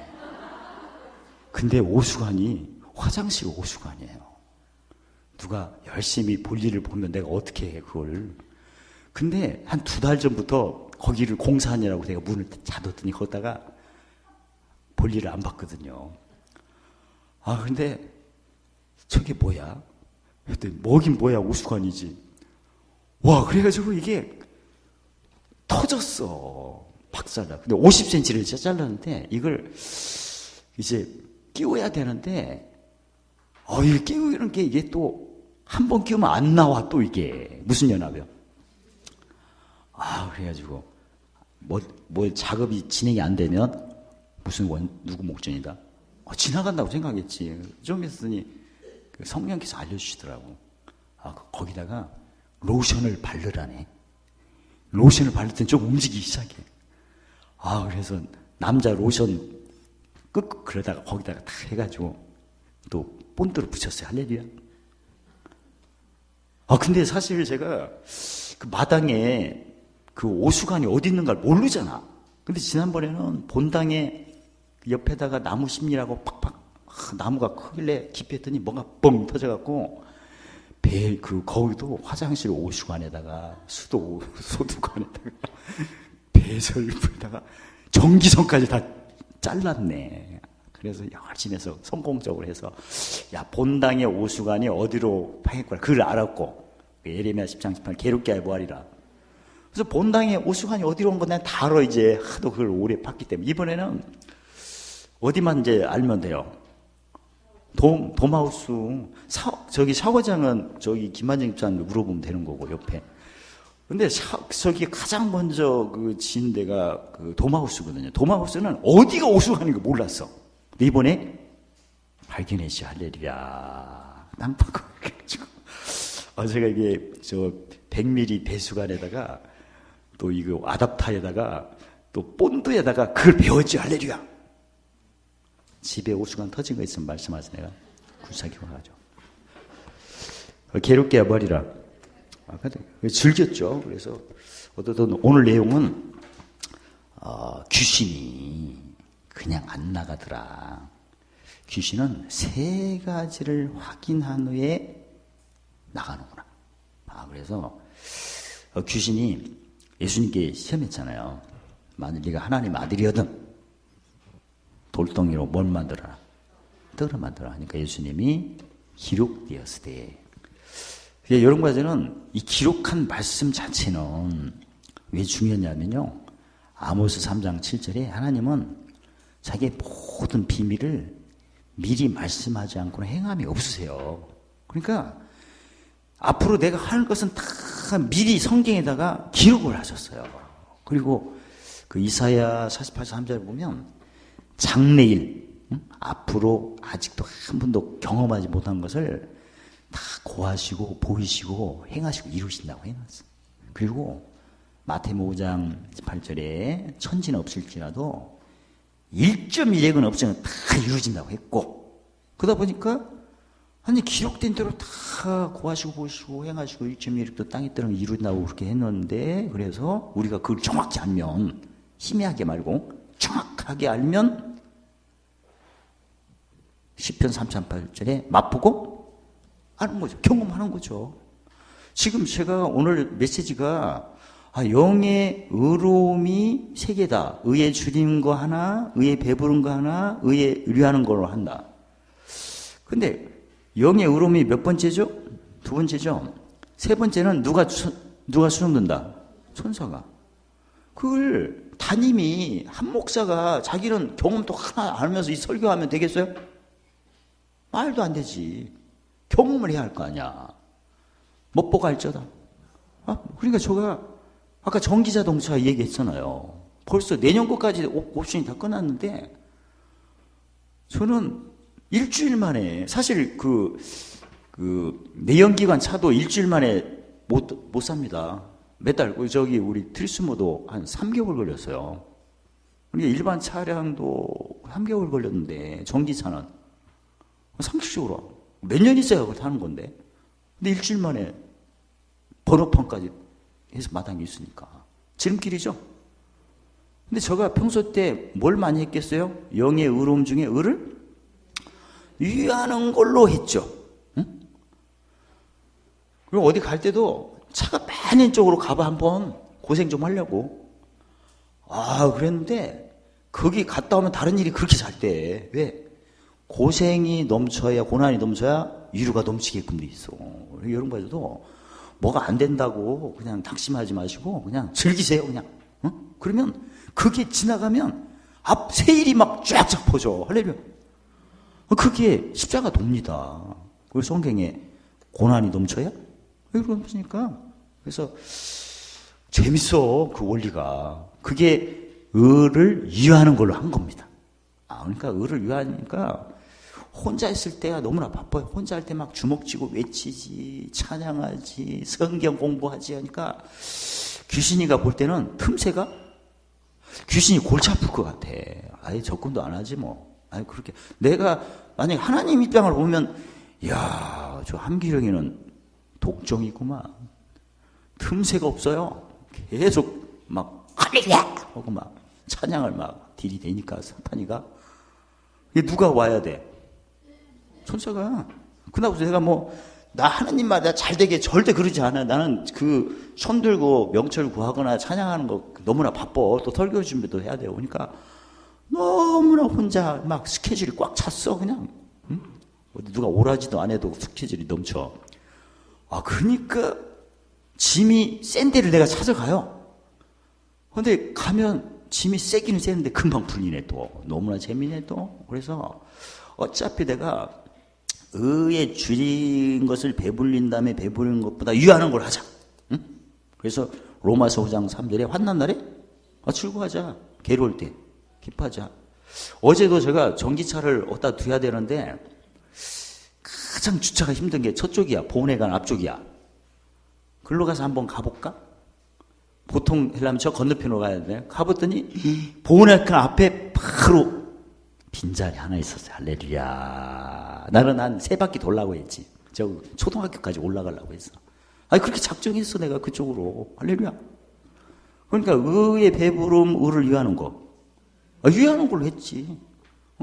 근데 오수관이 화장실 오수관이에요. 누가 열심히 볼일을 보면 내가 어떻게 해 그걸. 근데 한 2달 전부터 거기를 공사하느라고 내가 문을 닫았더니 거기다가 볼일을 안 봤거든요. 근데 저게 뭐야? 그랬더니 뭐긴 뭐야 오수관이지. 그래가지고 이게 터졌어. 박살나. 근데 50cm를 잘랐는데 이걸 이제 끼워야 되는데 이게 끼우는 게 이게 또 한 번 끼우면 안 나와. 또 이게 무슨 연합이요? 그래가지고 뭐 작업이 진행이 안 되면 누구 목전이다? 지나간다고 생각했지. 좀 있었더니 그 성령께서 알려주시더라고. 거기다가 로션을 바르라네. 로션을 바르더니 좀 움직이기 시작해. 그래서 남자 로션 그러다가 거기다가 다 해가지고 또 본드로 붙였어요. 할렐루야. 근데 사실 제가 그 마당에 그 오수관이 어디 있는가를 모르잖아. 근데 지난번에는 본당에 옆에다가 나무 심리라고 팍팍 나무가 크길래 깊이 했더니 뭔가 뻥 터져갖고 거기도 화장실 오수관에다가 소두관에다가 배설물에다가 전기선까지 다 잘랐네. 그래서 열심히 해서 성공적으로 해서 야 본당의 오수관이 어디로 파겠구나 그걸 알았고 예레미야 10장 18 괴롭게 하여 보아리라. 그래서 본당의 오수관이 어디로 온 건 내가 다 알아. 이제 하도 그걸 오래 봤기 때문에 이번에는 어디만 이제 알면 돼요. 돔하우스 저기 샤워장은 저기 김만정 집사님 물어보면 되는 거고 옆에. 근데 저기 가장 먼저 그 지은 데가 그 돔하우스거든요. 돔하우스는 어디가 오수관인 거 몰랐어. 근데 이번에 발견했지. 할렐루야. 땅 파고 그래가지고 제가 이게 저 100mm 배수관에다가 또 이거 아답타에다가 또 본드에다가 그걸 배웠지. 할렐루야. 집에 오수관 터진 거 있으면 말씀하세요. 내가 굴사기 와가지고 괴롭게 해버리라. 즐겼죠. 그래서 어쨌든 오늘 내용은 귀신이 그냥 안 나가더라. 귀신은 세 가지를 확인한 후에 나가는구나. 그래서 귀신이 예수님께 시험했잖아요. 만일 네가 하나님 아들이거든 돌덩이로 뭘 만들어라? 떡을 만들어라. 하니까 예수님이 기록되었으되. 이런 과제는 이 기록한 말씀 자체는 왜 중요하냐면요. 아모스 3장 7절에 하나님은 자기의 모든 비밀을 미리 말씀하지 않고는 행함이 없으세요. 그러니까 앞으로 내가 할 것은 다 미리 성경에다가 기록을 하셨어요. 그리고 그 이사야 48장 3절에 보면 장래일, 앞으로 아직도 한 번도 경험하지 못한 것을 다 고하시고 보이시고 행하시고 이루신다고 해놨어. 그리고 마태복음 5장 18절에 천지는 없을지라도 1.1핵은 없으면 다 이루어진다고 했고, 그러다 보니까 아니 기록된 대로 다 고하시고 보시고 행하시고 1.1핵도 땅에 떨어면 이룬다고 그렇게 했는데, 그래서 우리가 그걸 정확히 알면, 희미하게 말고 정확하게 알면 시편 3:8절에 맛보고 아는 거죠. 경험하는 거죠. 지금 제가 오늘 메시지가 영의 의로움이 세 개다. 의에 줄이는 거 하나, 의에 배부른 거 하나, 의에 의뢰하는 걸로 한다. 근데 영의 의로움이 몇 번째죠? 두 번째죠. 세 번째는 누가 수능 든다? 천사가. 그걸 담임이 한 목사가 자기는 경험도 하나 알면서 이 설교하면 되겠어요? 말도 안 되지. 경험을 해야 할 거 아니야. 못 보고 알쩌다. 그러니까 제가 아까 전기자동차 얘기했잖아요. 벌써 내년 거까지 옵션이 다 끝났는데, 저는 일주일 만에, 사실 내연기관 차도 일주일 만에 못 삽니다. 몇 달, 저기 우리 트리스모도 한 3개월 걸렸어요. 그러니까 일반 차량도 3개월 걸렸는데, 전기차는 상식적으로 몇 년 있어야 그걸 타는 건데. 근데 일주일 만에 번호판까지 해서 마당에 있으니까. 지름길이죠? 근데 제가 평소 때 뭘 많이 했겠어요? 영의 의로움 중에 의를 위하는 걸로 했죠. 응? 그리고 어디 갈 때도 차가 많은 쪽으로 가봐 한번 고생 좀 하려고. 그랬는데 거기 갔다 오면 다른 일이 그렇게 잘 때. 왜? 고생이 넘쳐야, 고난이 넘쳐야 위로가 넘치게끔 돼 있어. 이런 거에서도 뭐가 안 된다고 그냥 낙심하지 마시고 그냥 즐기세요. 그냥. 그러면 그게 지나가면 앞 세일이 막 쫙쫙 퍼져. 할렐루야. 그게 십자가 돕니다. 우리 성경에 고난이 넘쳐야? 왜 그러니까. 그래서 재밌어. 그 원리가. 그게 의를 위하는 걸로 한 겁니다. 그러니까 의를 위하니까 혼자 있을 때가 너무나 바빠요. 혼자 할 때 막 주먹쥐고 외치지, 찬양하지, 성경 공부하지 하니까 귀신이가 볼 때는 틈새가 귀신이 골치 아플 것 같아. 접근도 안 하지 뭐. 그렇게 내가 만약에 하나님 입장을 보면, 이야, 저 함기령이는 독종이구만. 틈새가 없어요. 계속 막 할렐루야 하고 막 찬양을 막 들이대니까 사탄이가. 누가 와야 돼? 천사가. 그나고 내가 나 하나님 말이야 잘 되게 절대 그러지 않아. 나는 그 손 들고 명철 구하거나 찬양하는 거 너무나 바빠. 또 설교 준비도 해야 되고. 그러니까 너무나 혼자 막 스케줄이 꽉 찼어, 그냥. 응? 어디 누가 오라지도 안 해도 스케줄이 넘쳐. 그러니까 짐이 센 데를 내가 찾아가요. 근데 가면 짐이 세기는 세는데 금방 풀리네 또. 너무나 재미네 또. 그래서 어차피 내가 의에 줄인 것을 배불린 다음에 배부른 것보다 유하는 걸 하자. 응? 그래서 로마서 5장 3절에 환난 날에 즐거워하자. 괴로울 때 기뻐하자. 어제도 제가 전기차를 어디다 둬야 되는데 가장 주차가 힘든 게 저쪽이야. 보내관 앞쪽이야. 글로 가서 한번 가볼까? 보통 하려면 저 건너편으로 가야 돼. 가봤더니 보내관 앞에 바로 빈자리 하나 있었어요. 할렐루야. 나는 한 3바퀴 돌라고 했지. 저 초등학교까지 올라가려고 했어. 그렇게 작정했어 내가 그쪽으로. 할렐루야. 그러니까 의의 배부름, 의를 위하는 거. 위하는 걸로 했지.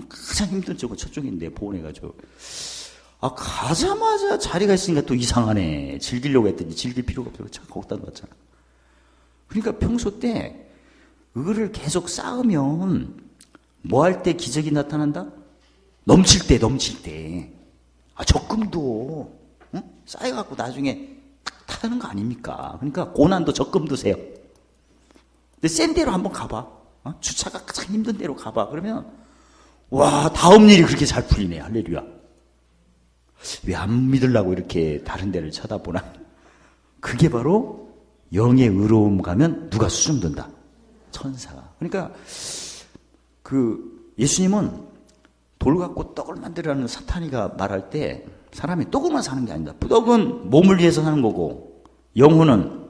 가장 힘든 쪽은 저쪽인데 보내가지고. 가자마자 자리가 있으니까 또 이상하네. 즐기려고 했더니 즐길 필요가 없고 참 거기다 놓았잖아. 그러니까 평소 때 의를 계속 쌓으면 뭐 할 때 기적이 나타난다? 넘칠 때. 적금도 쌓여갖고 나중에 딱 타는 거 아닙니까? 그러니까 고난도 적금도 세요. 근데 센 데로 한번 가봐. 주차가 가장 힘든 데로 가봐. 그러면 와, 다음 일이 그렇게 잘 풀리네. 할렐루야. 왜 안 믿으려고 이렇게 다른 데를 쳐다보나? 그게 바로 영의 의로움 가면 누가 수줍는다? 천사가. 그러니까 예수님은 돌 갖고 떡을 만들라는 사탄이가 말할 때 사람이 떡으로만 사는 게 아니다. 떡은 몸을 위해서 사는 거고 영혼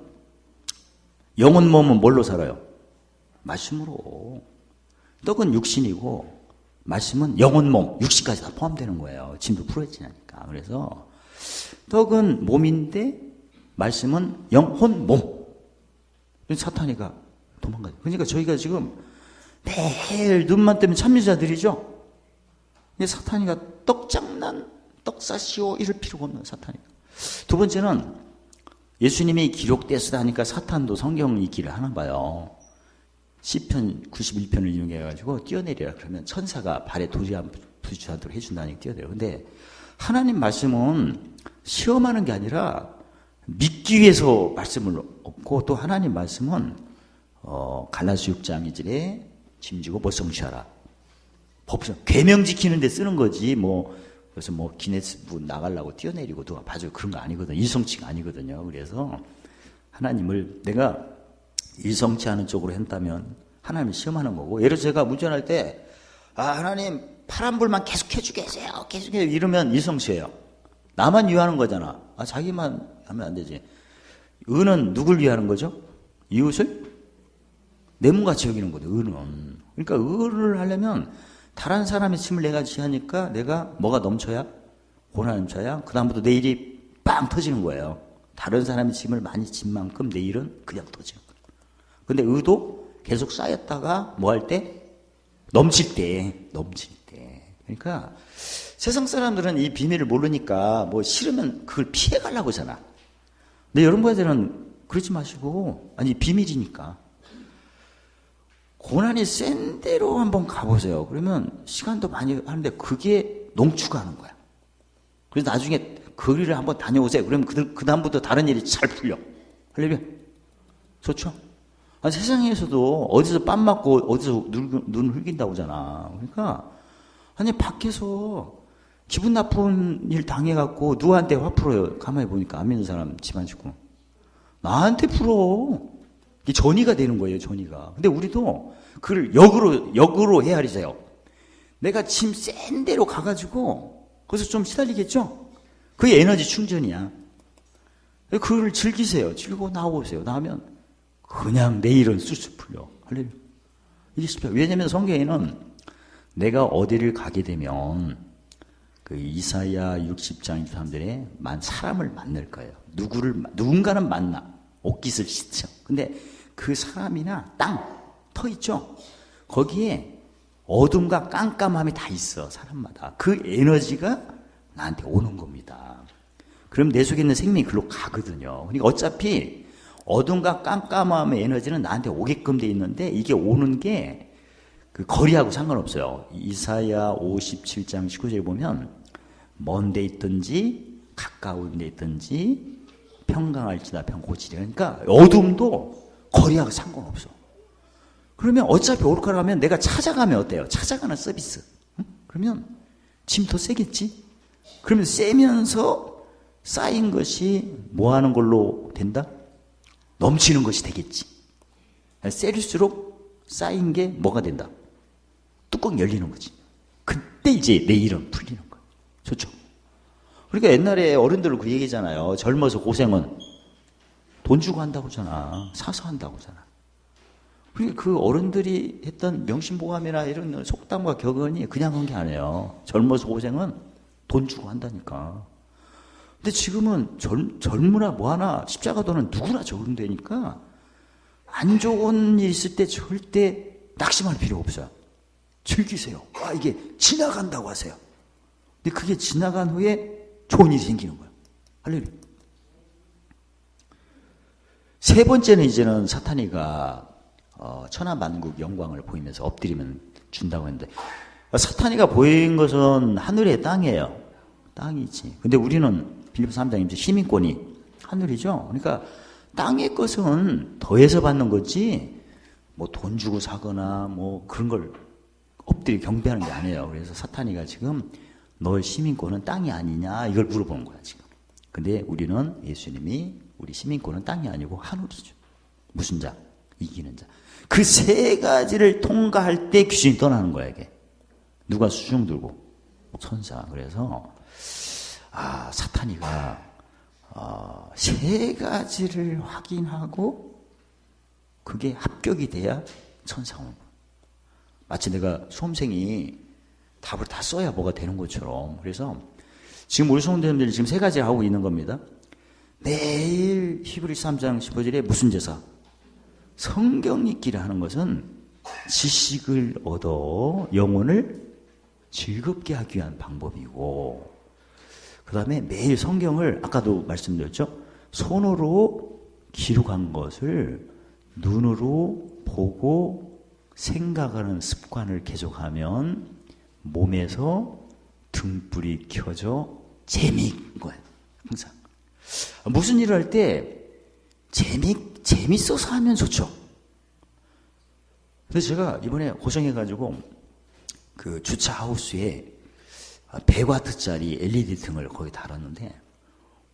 몸은 뭘로 살아요? 말씀으로. 떡은 육신이고 말씀은 영혼 몸, 육신까지 다 포함되는 거예요. 짐도 풀어지니까. 그래서 떡은 몸인데 말씀은 영혼 몸. 사탄이가 도망가요. 그러니까 저희가 지금 매일 눈만 뜨면 참여자들이죠. 근데 사탄이가 떡장난, 떡사시오 이럴 필요가 없는 사탄이가. 두 번째는 예수님이 기록되었다 하니까 사탄도 성경 읽기를 하나 봐요. 시편 91편을 이용해가지고 뛰어내리라 그러면 천사가 발에 부딪히도록 해준다니까 뛰어내려. 근데 하나님 말씀은 시험하는 게 아니라 믿기 위해서 말씀을 얻고 또 하나님 말씀은 갈라디아 6장 2절에 짐지고 벌성취하라. 법성 계명 지키는 데 쓰는 거지 그래서 기네스북 나가려고 뛰어내리고 누가 봐줘 그런 거 아니거든. 일성치가 아니거든요. 그래서 하나님을 내가 일성치하는 쪽으로 한다면 하나님을 시험하는 거고. 예를 들어 제가 운전할 때 하나님 파란불만 계속 해주겠어요. 계속해요. 이러면 일성치예요. 나만 위하는 거잖아. 자기만 하면 안 되지. 의는 누굴 위하는 거죠? 이웃을 내 몸같이 여기는 거죠. 의는. 그러니까 의를 하려면 다른 사람의 짐을 내가 지하니까 내가 뭐가 넘쳐야? 고난 넘쳐야? 그 다음부터 내 일이 빵 터지는 거예요. 다른 사람의 짐을 많이 진 만큼 내 일은 그냥 터지는 거예요. 근데 의도 계속 쌓였다가 뭐 할 때? 넘칠 때. 그러니까 세상 사람들은 이 비밀을 모르니까 싫으면 그걸 피해가려고 하잖아. 근데 여러분들은 그러지 마시고, 비밀이니까. 고난이 센 데로 한번 가보세요. 그러면 시간도 많이 하는데 그게 농축하는 거야. 그래서 나중에 거리를 한번 다녀오세요. 그러면 그 다음부터 다른 일이 잘 풀려. 할렐루야. 좋죠? 세상에서도 어디서 빰 맞고 어디서 눈 흘긴다고 하잖아. 그러니까 밖에서 기분 나쁜 일 당해갖고 누구한테 화 풀어요? 가만히 보니까 안 믿는 사람 집안 식구. 나한테 풀어. 이게 전이가 되는 거예요, 전이가. 근데 우리도 그걸 역으로 헤아리세요. 내가 짐 센 데로 가가지고 거기서 좀 시달리겠죠? 그게 에너지 충전이야. 그걸 즐기세요. 즐기고 나오세요. 나오면 그냥 내일은 쑥쑥 풀려. 할렐루야. 이게 쉽죠. 왜냐면 성경에는 내가 어디를 가게 되면 이사야 60장 23절에 사람을 만날 거예요. 누군가는 만나. 옷깃을 씻죠. 근데 그 사람이나 터 있죠? 거기에 어둠과 깜깜함이 다 있어, 사람마다. 그 에너지가 나한테 오는 겁니다. 그럼 내 속에 있는 생명이 글로 가거든요. 그러니까 어차피 어둠과 깜깜함의 에너지는 나한테 오게끔 돼 있는데 이게 오는 게 그 거리하고 상관없어요. 이사야 57장 19절에 보면 먼 데 있든지 가까운 데 있든지 평강할지다 평고치리라. 그러니까 어둠도 거리하고 상관없어. 그러면 어차피 올 거라면 내가 찾아가면 어때요? 찾아가는 서비스. 응? 그러면 짐 더 세겠지? 그러면 세면서 쌓인 것이 뭐 하는 걸로 된다? 넘치는 것이 되겠지. 세릴수록 쌓인 게 뭐가 된다? 뚜껑 열리는 거지. 그때 이제 내 일은 풀리는 거야. 좋죠? 그러니까 옛날에 어른들은 그 얘기잖아요. 젊어서 고생은 돈 주고 한다고 하잖아. 사서 한다고 하잖아. 그러니까 그 어른들이 했던 명심보감이나 이런 속담과 격언이 그냥 한 게 아니에요. 젊어서 고생은 돈 주고 한다니까. 근데 지금은 젊으나 뭐하나 십자가도는 누구나 적용되니까 안 좋은 일 있을 때 절대 낙심할 필요 없어요. 즐기세요. 이게 지나간다고 하세요. 근데 그게 지나간 후에 좋은 일이 생기는 거예요. 할렐루야. 세 번째는 이제는 사탄이가 천하만국 영광을 보이면서 엎드리면 준다고 했는데, 사탄이가 보인 것은 하늘의 땅이에요. 땅이지. 근데 우리는 빌립보서 3장에 시민권이 하늘이죠. 그러니까 땅의 것은 더해서 받는 거지 뭐 돈 주고 사거나 뭐 그런 걸 엎드려 경배하는 게 아니에요. 그래서 사탄이가 지금 너의 시민권은 땅이 아니냐 이걸 물어보는 거야 지금. 근데 우리는 예수님이 우리 시민권은 땅이 아니고 하늘이죠. 무슨 자? 이기는 자. 그 세 가지를 통과할 때 귀신이 떠나는 거야 이게. 누가 수중 들고? 천사. 그래서 사탄이가 세 가지를 확인하고 그게 합격이 돼야 천사 오는 거야. 마치 내가 수험생이 답을 다 써야 뭐가 되는 것처럼. 그래서 지금 우리 성도님들이 지금 세 가지 하고 있는 겁니다. 매일 히브리서 3장 15절에 무슨 제사? 성경 읽기를 하는 것은 지식을 얻어 영혼을 즐겁게 하기 위한 방법이고, 그 다음에 매일 성경을 아까도 말씀드렸죠. 손으로 기록한 것을 눈으로 보고 생각하는 습관을 계속하면 몸에서 등불이 켜져 재미있는 거예요. 항상. 무슨 일을 할 때 재밌어서 하면 좋죠. 그래서 제가 이번에 고생해가지고 그 주차 하우스에 100W짜리 LED 등을 거기 달았는데,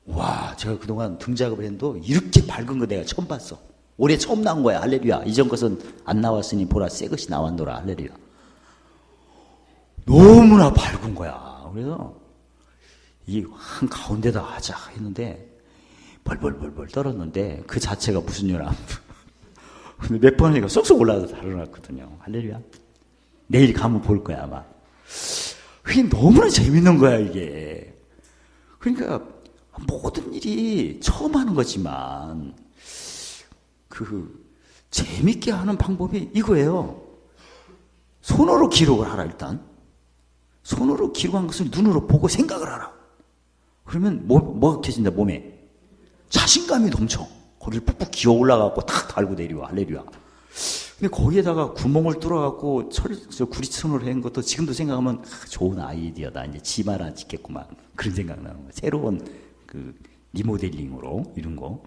와, 제가 그동안 등 작업을 했는데 이렇게 밝은 거 내가 처음 봤어. 올해 처음 나온 거야. 할렐루야. 이전 것은 안 나왔으니 보라 새 것이 나왔노라. 할렐루야. 너무나 밝은 거야. 그래서 이 한 가운데다 하자 했는데 벌벌벌벌 떨었는데 그 자체가 무슨 일이야. 근데 몇 번 하니까 쏙쏙 올라와서 달아놨거든요. 할렐루야. 내일 가면 볼 거야 아마. 그게 너무나 재밌는 거야 이게. 그러니까 모든 일이 처음 하는 거지만 그 재밌게 하는 방법이 이거예요. 손으로 기록을 하라. 일단 손으로 기록한 것을 눈으로 보고 생각을 하라. 그러면 뭐가 켜진다? 몸에 자신감이 넘쳐. 거기를 푹푹 기어 올라가고 탁 달고 내려와. 할렐루야. 근데 거기에다가 구멍을 뚫어갖고 구리천으로 한 것도 지금도 생각하면 좋은 아이디어다. 이제 집 하나 짓겠구만. 그런 생각 나는 거야. 새로운 그 리모델링으로 이런 거.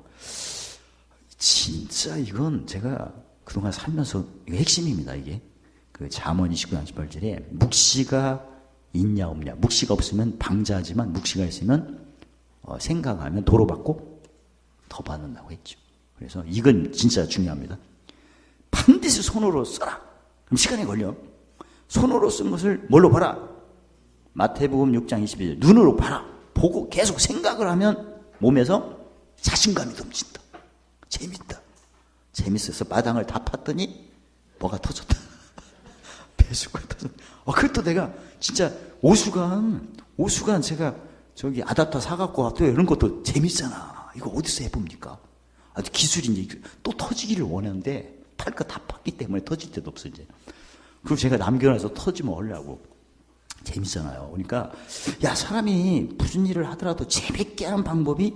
진짜 이건 제가 그동안 살면서 이거 핵심입니다. 이게 그 잠언 29장 18절에 묵시가 있냐 없냐. 묵시가 없으면 방자하지만 묵시가 있으면 생각하면 도로 받고 더 받는다고 했죠. 그래서 이건 진짜 중요합니다. 반드시 손으로 써라. 그럼 시간이 걸려. 손으로 쓴 것을 뭘로 봐라? 마태복음 6장 22절 눈으로 봐라. 보고 계속 생각을 하면 몸에서 자신감이 넘친다. 재밌다. 재밌어서 마당을 다 팠더니 뭐가 터졌다. 배수가 터졌다. 그것도 내가 진짜 오수간 제가 저기 아답터 사갖고 또 이런 것도 재밌잖아. 이거 어디서 해봅니까? 아주 기술인지 또 터지기를 원하는데 팔 거 다 팠기 때문에 터질 때도 없어 이제. 그리고 제가 남겨놔서 터지면 하려고. 재밌잖아요. 그러니까 야 사람이 무슨 일을 하더라도 재밌게 하는 방법이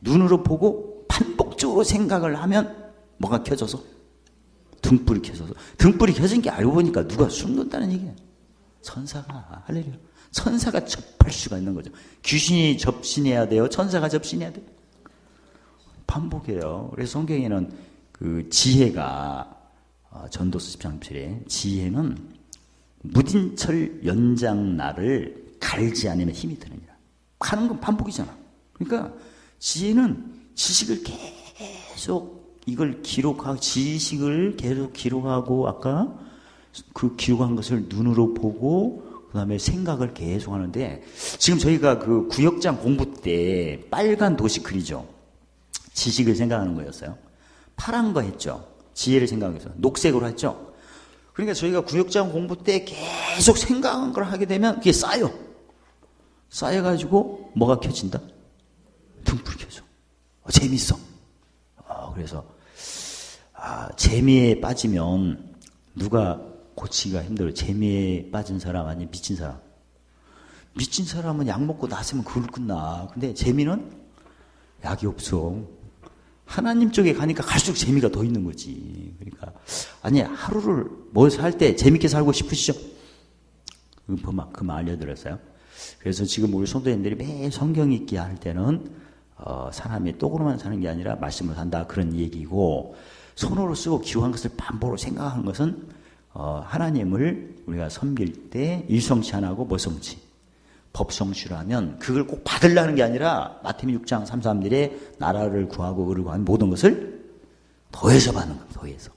눈으로 보고 반복적으로 생각을 하면 뭐가 켜져서 등불이 켜져서. 등불이 켜진 게 알고 보니까 누가 숨는다는 얘기예요. 천사가, 할렐루야. 천사가 접할 수가 있는 거죠. 귀신이 접신해야 돼요? 천사가 접신해야 돼요? 반복해요. 그래서 성경에는 그 지혜가, 전도서 10장 7에 지혜는 무딘철 연장날을 갈지 않으면 힘이 드느니라. 하는 건 반복이잖아. 그러니까 지혜는 지식을 계속 이걸 기록하고, 지식을 계속 기록하고, 아까 그 기록한 것을 눈으로 보고, 그 다음에 생각을 계속 하는데, 지금 저희가 그 구역장 공부 때 빨간 도시 그리죠. 지식을 생각하는 거였어요. 파란 거 했죠. 지혜를 생각해서. 녹색으로 했죠. 그러니까 저희가 구역장 공부 때 계속 생각한 걸 하게 되면 그게 쌓여. 쌓여가지고 뭐가 켜진다? 등불이 켜져. 재밌어. 그래서 재미에 빠지면 누가 고치기가 힘들어요. 재미에 빠진 사람 아니면 미친 사람. 미친 사람은 약 먹고 나서면 그걸 끝나. 근데 재미는 약이 없어. 하나님 쪽에 가니까 갈수록 재미가 더 있는 거지. 그러니까 아니, 하루를 뭐 살 때 재밌게 살고 싶으시죠? 그 말 알려드렸어요. 그래서 지금 우리 성도님들이 매일 성경 읽기 할 때는 사람이 똑으로만 사는 게 아니라 말씀을 산다, 그런 얘기고, 손으로 쓰고 기록한 것을 반복으로 생각하는 것은 하나님을 우리가 섬길 때 일성치 안 하고 뭐성치, 법성취를 하면 그걸 꼭 받으려는 게 아니라 마태복음 6장 33절에 나라를 구하고 의를 구하는 모든 것을 더해서 받는 거예요. 더해서.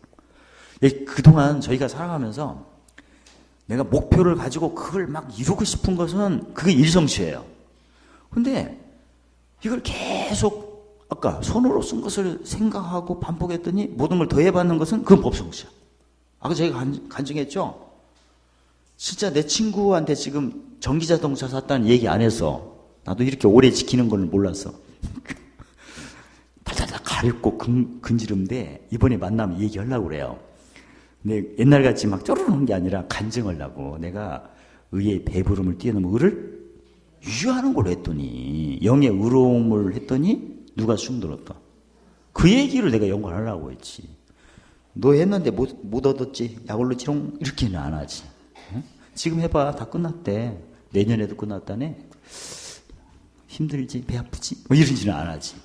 그동안 저희가 살아가면서 내가 목표를 가지고 그걸 막 이루고 싶은 것은 그게 일성취예요. 근데 이걸 계속 아까 손으로 쓴 것을 생각하고 반복했더니 모든 걸 더해받는 것은 그건 법성취야. 아까 저희가 간증했죠? 진짜 내 친구한테 지금 전기자동차 샀다는 얘기 안 했어. 나도 이렇게 오래 지키는 걸 몰랐어. 달달달 가렵고 근지른데 이번에 만나면 얘기하려고 그래요. 근데 옛날같이 막 쪼르르는 게 아니라 간증하려고. 내가 의의 배부름을 뛰어넘어 의를 유하는 걸 했더니, 영의 의로움을 했더니 누가 숨들었다. 그 얘기를 내가 연구하려고 했지. 너 했는데 못 얻었지? 약올로 지롱? 이렇게는 안 하지. 응? 지금 해봐. 다 끝났대. 내년에도 끝났다네. 힘들지? 배 아프지? 뭐 이러지는 안 하지.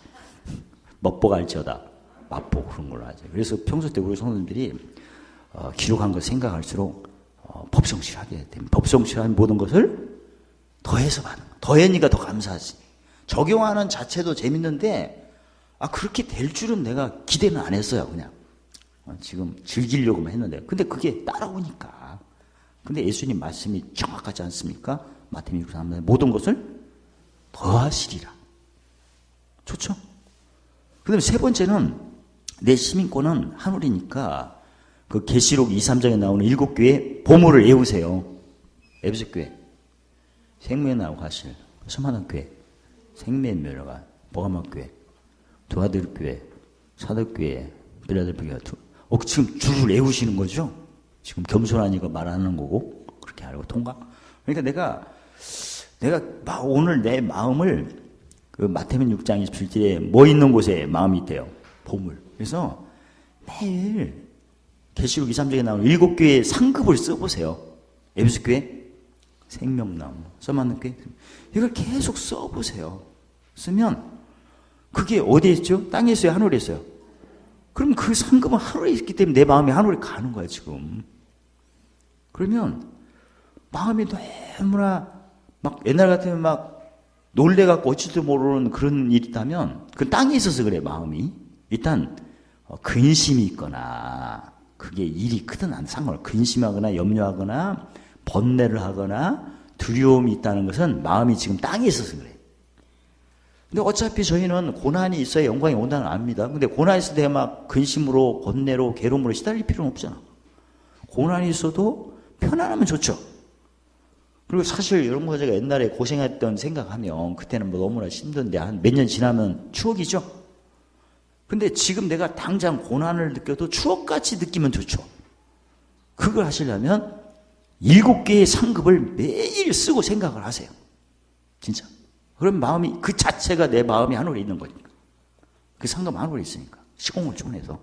먹보가 알지어다. 맛보 그런 걸로 하지. 그래서 평소 때 우리 성도님들이 기록한 걸 생각할수록 법성실하게 되면, 법성실한 모든 것을 더해서 받는 거야. 더해니까 더 감사하지. 적용하는 자체도 재밌는데 그렇게 될 줄은 내가 기대는 안 했어요. 그냥 지금 즐기려고만 했는데, 근데 그게 따라오니까. 근데 예수님 말씀이 정확하지 않습니까? 마태복음 6장 모든 것을 더하시리라. 좋죠? 그 다음에 세 번째는 내 시민권은 하늘이니까 그 계시록 2, 3장에 나오는 7교회 보물을 외우세요. 에베소 교회, 생명나무 가실, 서만한 교회, 생명묘가, 보가막 교회, 두아들 교회, 사도 교회, 빌라델피아 교회. 지금 줄을 외우시는 거죠? 지금 겸손하니까 말하는 거고, 그렇게 알고 통과? 그러니까 내가 오늘 내 마음을 그 마태복음 6장 27절에 뭐 있는 곳에 마음이 있대요. 보물. 그래서 매일 계시록 2, 3장에 나오는 7교회의 상급을 써보세요. 에베소 교회, 생명나무, 써맞는 교회. 이걸 계속 써보세요. 쓰면 그게 어디에 있죠? 땅에 있어요? 하늘에 있어요? 그럼 그 상급은 하늘에 있기 때문에 내 마음이 하늘에 가는 거야, 지금. 그러면 마음이 너무나 막 옛날 같으면 막 놀래갖고 어찌도 모르는 그런 일이 있다면 그 땅에 있어서 그래, 마음이. 일단 근심이 있거나 그게 일이 크든 안 상관없어. 근심하거나 염려하거나 번뇌를 하거나 두려움이 있다는 것은 마음이 지금 땅에 있어서 그래. 근데 어차피 저희는 고난이 있어야 영광이 온다는 압니다. 근데 고난이 있을 때 막 근심으로 번뇌로 괴로움으로 시달릴 필요는 없잖아. 고난이 있어도 편안하면 좋죠. 그리고 사실 이런 거 제가 옛날에 고생했던 생각하면 그때는 뭐 너무나 힘든데 한 몇 년 지나면 추억이죠. 근데 지금 내가 당장 고난을 느껴도 추억같이 느끼면 좋죠. 그걸 하시려면 7개의 상급을 매일 쓰고 생각을 하세요. 진짜. 그럼 마음이, 그 자체가 내 마음이 하늘에 있는 거니까. 그 상급 하늘에 있으니까. 시공을 쪼내서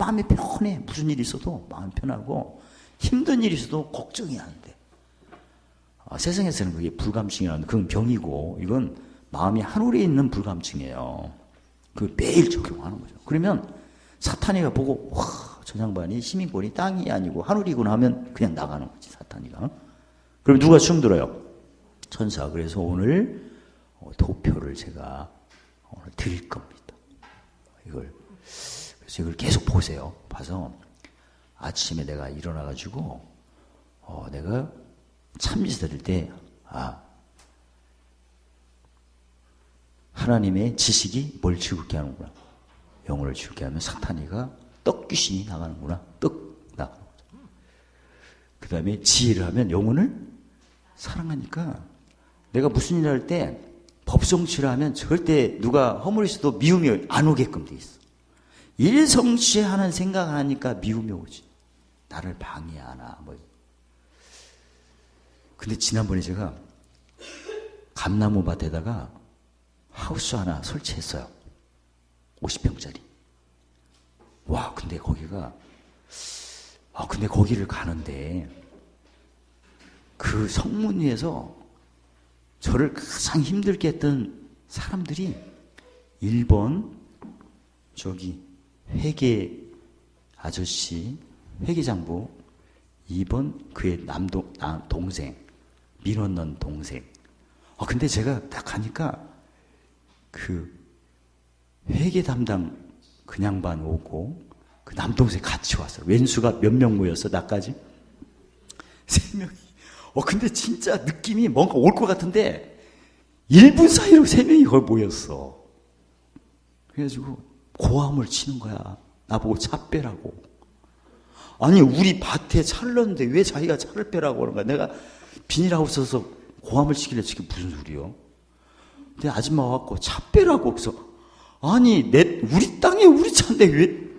마음이 편해. 무슨 일이 있어도 마음이 편하고 힘든 일이 있어도 걱정이 안 돼. 세상에서는 그게 불감증이라는 그건 병이고 이건 마음이 하늘에 있는 불감증이에요. 그 매일 적용하는 거죠. 그러면 사탄이가 보고 와, 저 양반이 시민권이 땅이 아니고 하늘이구나 하면 그냥 나가는 거지 사탄이가. 그럼 누가 충들어요? 천사. 그래서 오늘 도표를 제가 오늘 드릴 겁니다. 그래서 이걸 계속 보세요. 봐서 아침에 내가 일어나가지고 내가 참지 들을 때 하나님의 지식이 뭘 즐겁게 하는구나. 영혼을 즐겁게 하면 사탄이가 떡귀신이 나가는구나. 떡 나가는 거죠. 그 다음에 지혜를 하면 영혼을 사랑하니까 내가 무슨 일을 할 때 법성취를 하면 절대 누가 허물있어도 미움이 안 오게끔 돼 있어. 일성취하는 생각을 하니까 미움이 오지. 나를 방해하나 뭐. 근데 지난번에 제가 감나무 밭에다가 하우스 하나 설치했어요. 50평짜리. 와, 근데 거기를 가는데 그 성문 위에서 저를 가장 힘들게 했던 사람들이 1번 저기 회계 아저씨, 회계장부, 2번 그의 동생, 민원 넣은 동생. 근데 제가 딱 가니까 그 회계 담당 그 양반 오고 그 남동생 같이 왔어요. 왼수가 몇 명 모였어? 나까지? 3명이. 근데 진짜 느낌이 뭔가 올 것 같은데 1분 사이로 3명이 거기 모였어. 그래가지고 고함을 치는 거야. 나보고 차 빼라고. 아니 우리 밭에 차를 넣었는데 왜 자기가 차를 빼라고 그런 거야. 내가 비닐하우스에서 고함을 치길래 지금 무슨 소리요? 근데 아줌마가 왔고 차 빼라고. 그래서 아니 우리 땅에 우리 차인데 왜?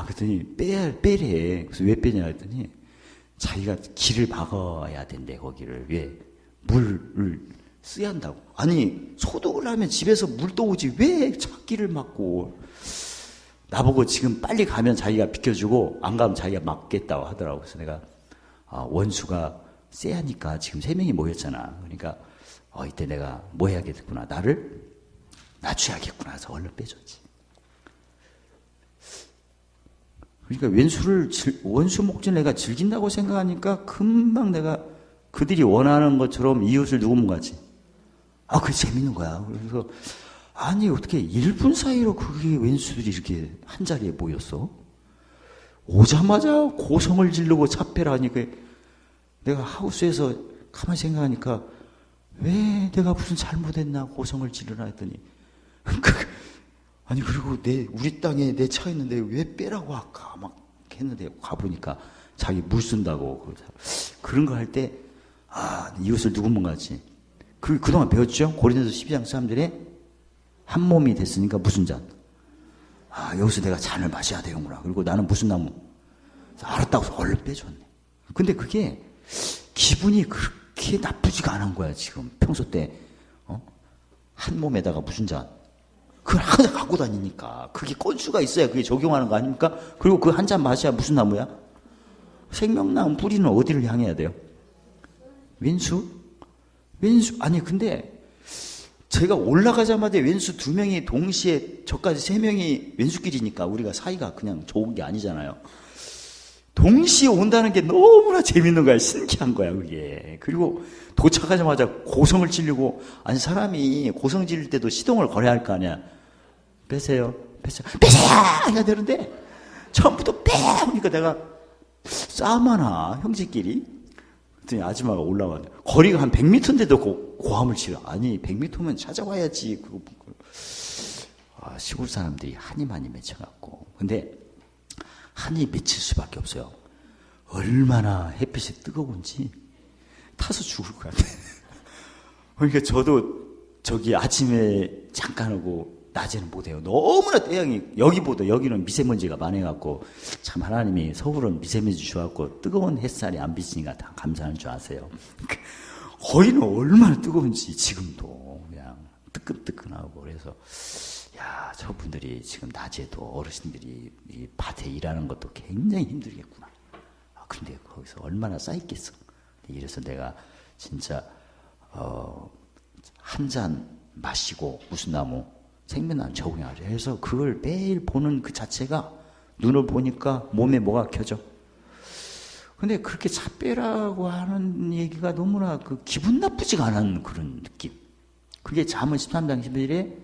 그랬더니 빼래. 그래서 왜 빼냐 했더니 자기가 길을 막아야 된대. 거기를. 왜? 물을 쓰야 한다고. 아니 소독을 하면 집에서 물도 오지 왜 차길을 막고. 나보고 지금 빨리 가면 자기가 비켜주고 안 가면 자기가 막겠다고 하더라고. 그래서 내가 원수가 세하니까 지금 3명이 모였잖아. 그러니까 이때 내가 뭐 해야겠구나. 나를 낮춰야겠구나 해서 얼른 빼줬지. 그러니까 원수 목전 내가 즐긴다고 생각하니까 금방 내가 그들이 원하는 것처럼 이웃을 누구문가지. 그게 재밌는 거야. 그래서 아니 어떻게 1분 사이로 그게 왼수들이 이렇게 한 자리에 모였어? 오자마자 고성을 지르고 차빼라 하니까 내가 하우스에서 가만히 생각하니까 왜 내가 무슨 잘못했나 고성을 지르나 했더니 아니 그리고 우리 땅에 내 차 있는데 왜 빼라고 아까 막 했는데 가보니까 자기 물 쓴다고 그런 거 할 때 이웃을 누구문가지. 그동안 배웠죠? 고린도서 12장 3절에 한 몸이 됐으니까 무슨 잔? 여기서 내가 잔을 마셔야 되는구나. 그리고 나는 무슨 나무? 알았다고 해서 얼른 빼줬네. 근데 그게 기분이 그렇게 나쁘지가 않은 거야, 지금. 평소 때, 한 몸에다가 무슨 잔? 그걸 항상 갖고 다니니까. 그게 건수가 있어야 그게 적용하는 거 아닙니까? 그리고 그 한 잔 마셔야 무슨 나무야? 생명나무 뿌리는 어디를 향해야 돼요? 왼수? 아니, 근데 제가 올라가자마자 왼수 2명이 동시에 저까지 3명이 왼수끼리니까 우리가 사이가 그냥 좋은 게 아니잖아요. 동시에 온다는 게 너무나 재밌는 거야. 신기한 거야, 그게. 그리고 도착하자마자 고성을 지르고, 아니, 사람이 고성 지를 때도 시동을 걸어야 할 거 아니야. 빼세요. 해야 되는데, 처음부터 빼! 하니까 내가 싸움하나, 형제끼리. 그랬더니 아줌마가 올라와. 거리가 한 100m인데도 고함을 치러. 아니, 100m면 찾아와야지. 시골 사람들이 한이 많이 맺혀갖고. 근데, 한이 맺힐 수밖에 없어요. 얼마나 햇빛이 뜨거운지 타서 죽을 것 같아요. 그러니까 저도 저기 아침에 잠깐 하고 낮에는 못해요. 너무나 태양이 여기보다 여기는 미세먼지가 많아갖고 참 하나님이 서울은 미세먼지 주셔갖고 뜨거운 햇살이 안 비치니까 다 감사하는 줄 아세요. 거기는 얼마나 뜨거운지 지금도 그냥 뜨끈뜨끈하고 그래서 야, 저분들이 지금 낮에도 어르신들이 이 밭에 일하는 것도 굉장히 힘들겠구나. 근데 거기서 얼마나 쌓였겠어. 이래서 내가 진짜 한 잔 마시고 무슨 나무 생명나무 적응하려 해서 그걸 매일 보는 그 자체가 눈을 보니까 몸에 뭐가 켜져. 근데 그렇게 차 빼라고 하는 얘기가 너무나 그 기분 나쁘지가 않은 그런 느낌. 그게 잠언 13장 11절에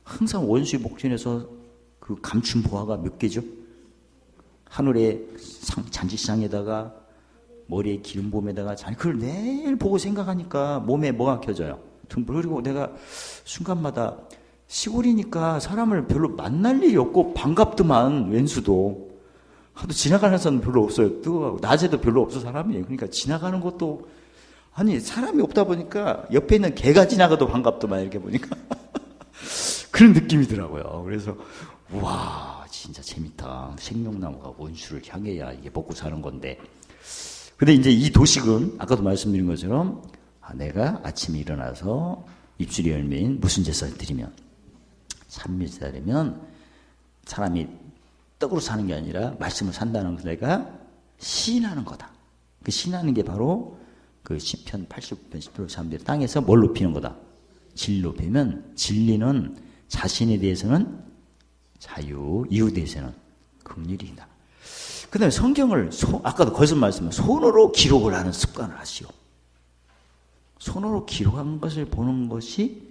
항상 원수의 목전에서 그 감춘 보화가 몇 개죠? 하늘의 잔치상에다가 머리에 기름봄에다가 그걸 매일 보고 생각하니까 몸에 뭐가 켜져요? 그리고 내가 순간마다 시골이니까 사람을 별로 만날 일이 없고 반갑더만 왼수도 하도 지나가는 사람 별로 없어요. 뜨거워하고 낮에도 별로 없어 사람이. 그러니까 지나가는 것도 아니 사람이 없다 보니까 옆에 있는 개가 지나가도 반갑더만 이렇게 보니까 그런 느낌이더라고요. 그래서 와 진짜 재밌다. 생명나무가 원수를 향해야 이게 먹고 사는 건데. 근데 이제 이 도식은 아까도 말씀드린 것처럼 내가 아침에 일어나서 입술이 열매인 무슨 제사를 드리면 찬미제사 드리면 사람이 떡으로 사는 게 아니라 말씀을 산다는 걸 내가 시인하는 거다. 그 시인하는 게 바로 그 시편 89편 10편 사람들이 땅에서 뭘 높이는 거다. 질 높이면 진리는 자신에 대해서는 자유, 이웃에 대해서는 긍휼이다. 그 다음에 성경을 아까도 거기서 말씀한 손으로 기록을 하는 습관을 하시오. 손으로 기록한 것을 보는 것이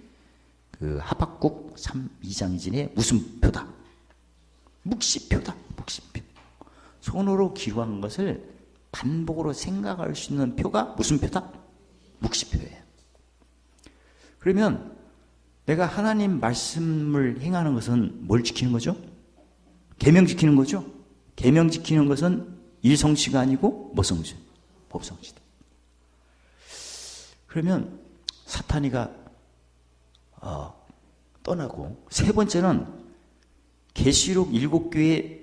그 하박국 2장진의 무슨 표다. 묵시표다. 묵시표. 손으로 기록한 것을 반복으로 생각할 수 있는 표가 무슨 표다? 묵시표예요. 그러면 내가 하나님 말씀을 행하는 것은 뭘 지키는 거죠? 계명 지키는 거죠? 계명 지키는 것은 일성취가 아니고 뭐 성취? 법성취다. 그러면 사탄이가 떠나고 세 번째는 계시록 7교의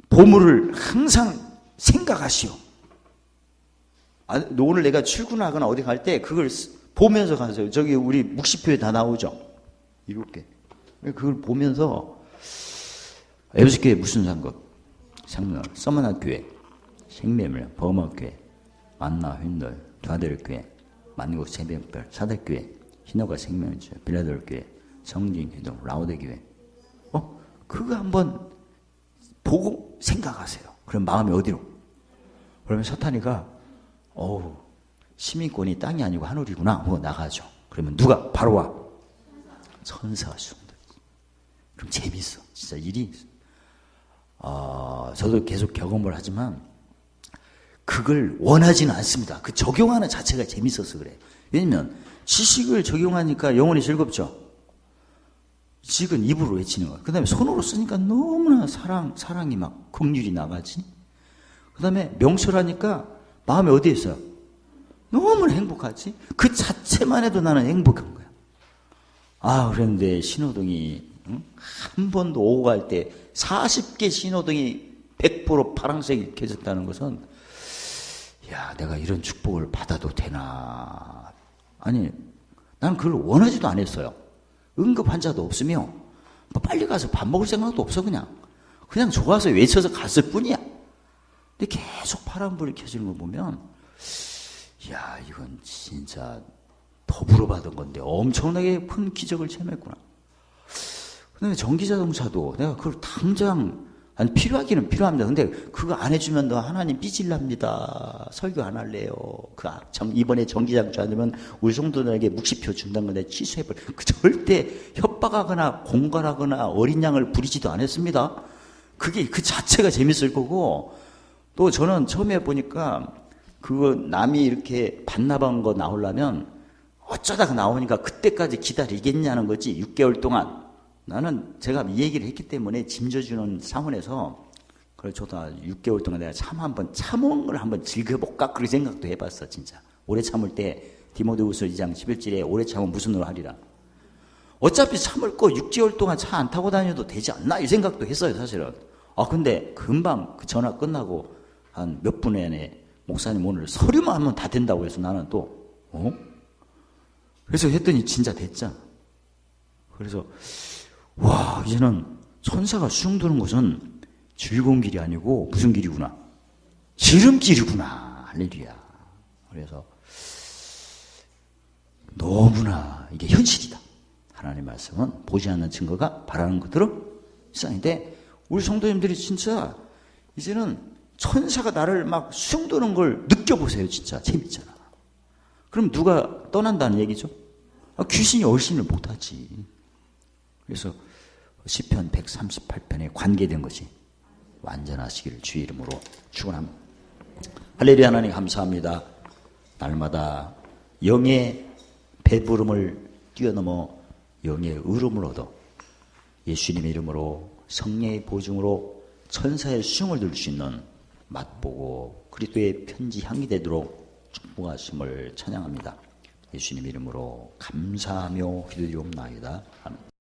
보물을 항상 생각하시오. 오늘 내가 출근하거나 어디 갈 때 그걸 보면서 가세요. 저기 우리 묵시표에 다 나오죠. 7개. 그걸 보면서 에베소교회 무슨 상급? 상명, 서머나교회, 생명을, 범어교회, 만나, 휜널, 두아데르교회, 만국 새벽별, 사대교회, 희노가 생명주, 빌라델교회, 성진기도, 라오데교회. 그거 한번 보고 생각하세요. 그럼 마음이 어디로? 그러면 사탄이가 시민권이 땅이 아니고 하늘이구나 하고 나가죠. 그러면 누가 바로 와? 천사가 수송들. 그럼 재밌어. 진짜 일이. 저도 계속 경험을 하지만 그걸 원하지는 않습니다. 그 적용하는 자체가 재밌어서 그래요. 왜냐면 지식을 적용하니까 영혼이 즐겁죠. 지식은 입으로 외치는 거야. 그 다음에 손으로 쓰니까 너무나 사랑이 막 긍휼이 나가지. 그 다음에 명철하니까 마음이 어디에 있어요? 너무 행복하지. 그 자체만 해도 나는 행복한 거야. 그런데 신호등이 한 번도 오고 갈 때 40개 신호등이 100% 파란색이 켜졌다는 것은 내가 이런 축복을 받아도 되나. 아니 나는 그걸 원하지도 않았어요. 응급 환자도 없으며 빨리 가서 밥 먹을 생각도 없어. 그냥 좋아서 외쳐서 갔을 뿐이야. 근데 계속 파란불이 켜지는 거 보면 이건 진짜 더불어 받은 건데 엄청나게 큰 기적을 체험했구나. 그 다음에 전기자동차도 내가 그걸 당장 필요하기는 필요합니다. 근데 그거 안 해주면 너 하나님 삐질랍니다. 설교 안 할래요. 이번에 전기자동차 안 되면 우리 성도들에게 묵시표 준다는 건데 취소해버려. 절대 협박하거나 공갈하거나 어린 양을 부리지도 않았습니다. 그게 그 자체가 재밌을 거고, 또 저는 처음에 보니까 그거 남이 이렇게 반납한 거 나오려면 어쩌다가 나오니까 그때까지 기다리겠냐는 거지. 6개월 동안. 나는 제가 이 얘기를 했기 때문에 짐져주는 차원에서 그걸 저도 6개월 동안 내가 참은 걸 한번 즐겨볼까? 그런 생각도 해봤어. 진짜 오래 참을 때 디모데후서 2장 11절에 오래 참으면 무슨 일을 하리라. 어차피 참을 거 6개월 동안 차 안 타고 다녀도 되지 않나? 이 생각도 했어요. 사실은. 근데 금방 그 전화 끝나고 한 몇 분 안에 목사님 오늘 서류만 하면 다 된다고 해서 나는 또 그래서 했더니 진짜 됐잖아. 그래서 와, 이제는 천사가 수중 도는 것은 즐거운 길이 아니고 무슨 길이구나? 지름길이구나. 할렐루야. 그래서 너무나 이게 현실이다. 하나님의 말씀은 보지 않는 증거가 바라는 것들은 일상인데, 우리 성도님들이 진짜 이제는 천사가 나를 막 수중 도는 걸 느껴보세요. 진짜 재밌잖아. 그럼 누가 떠난다는 얘기죠? 귀신이 얼씬을 못하지. 그래서 시편 138편에 관계된 것이 완전하시기를 주의 이름으로 축원합니다. 할렐루야. 하나님 감사합니다. 날마다 영의 배부름을 뛰어넘어 영의 의름을 얻어 예수님의 이름으로 성령의 보증으로 천사의 수중을 들 수 있는 맛보고 그리스도의 편지 향이 되도록 축복하심을 찬양합니다. 예수님 이름으로 감사하며 기도드리옵나이다. 아멘.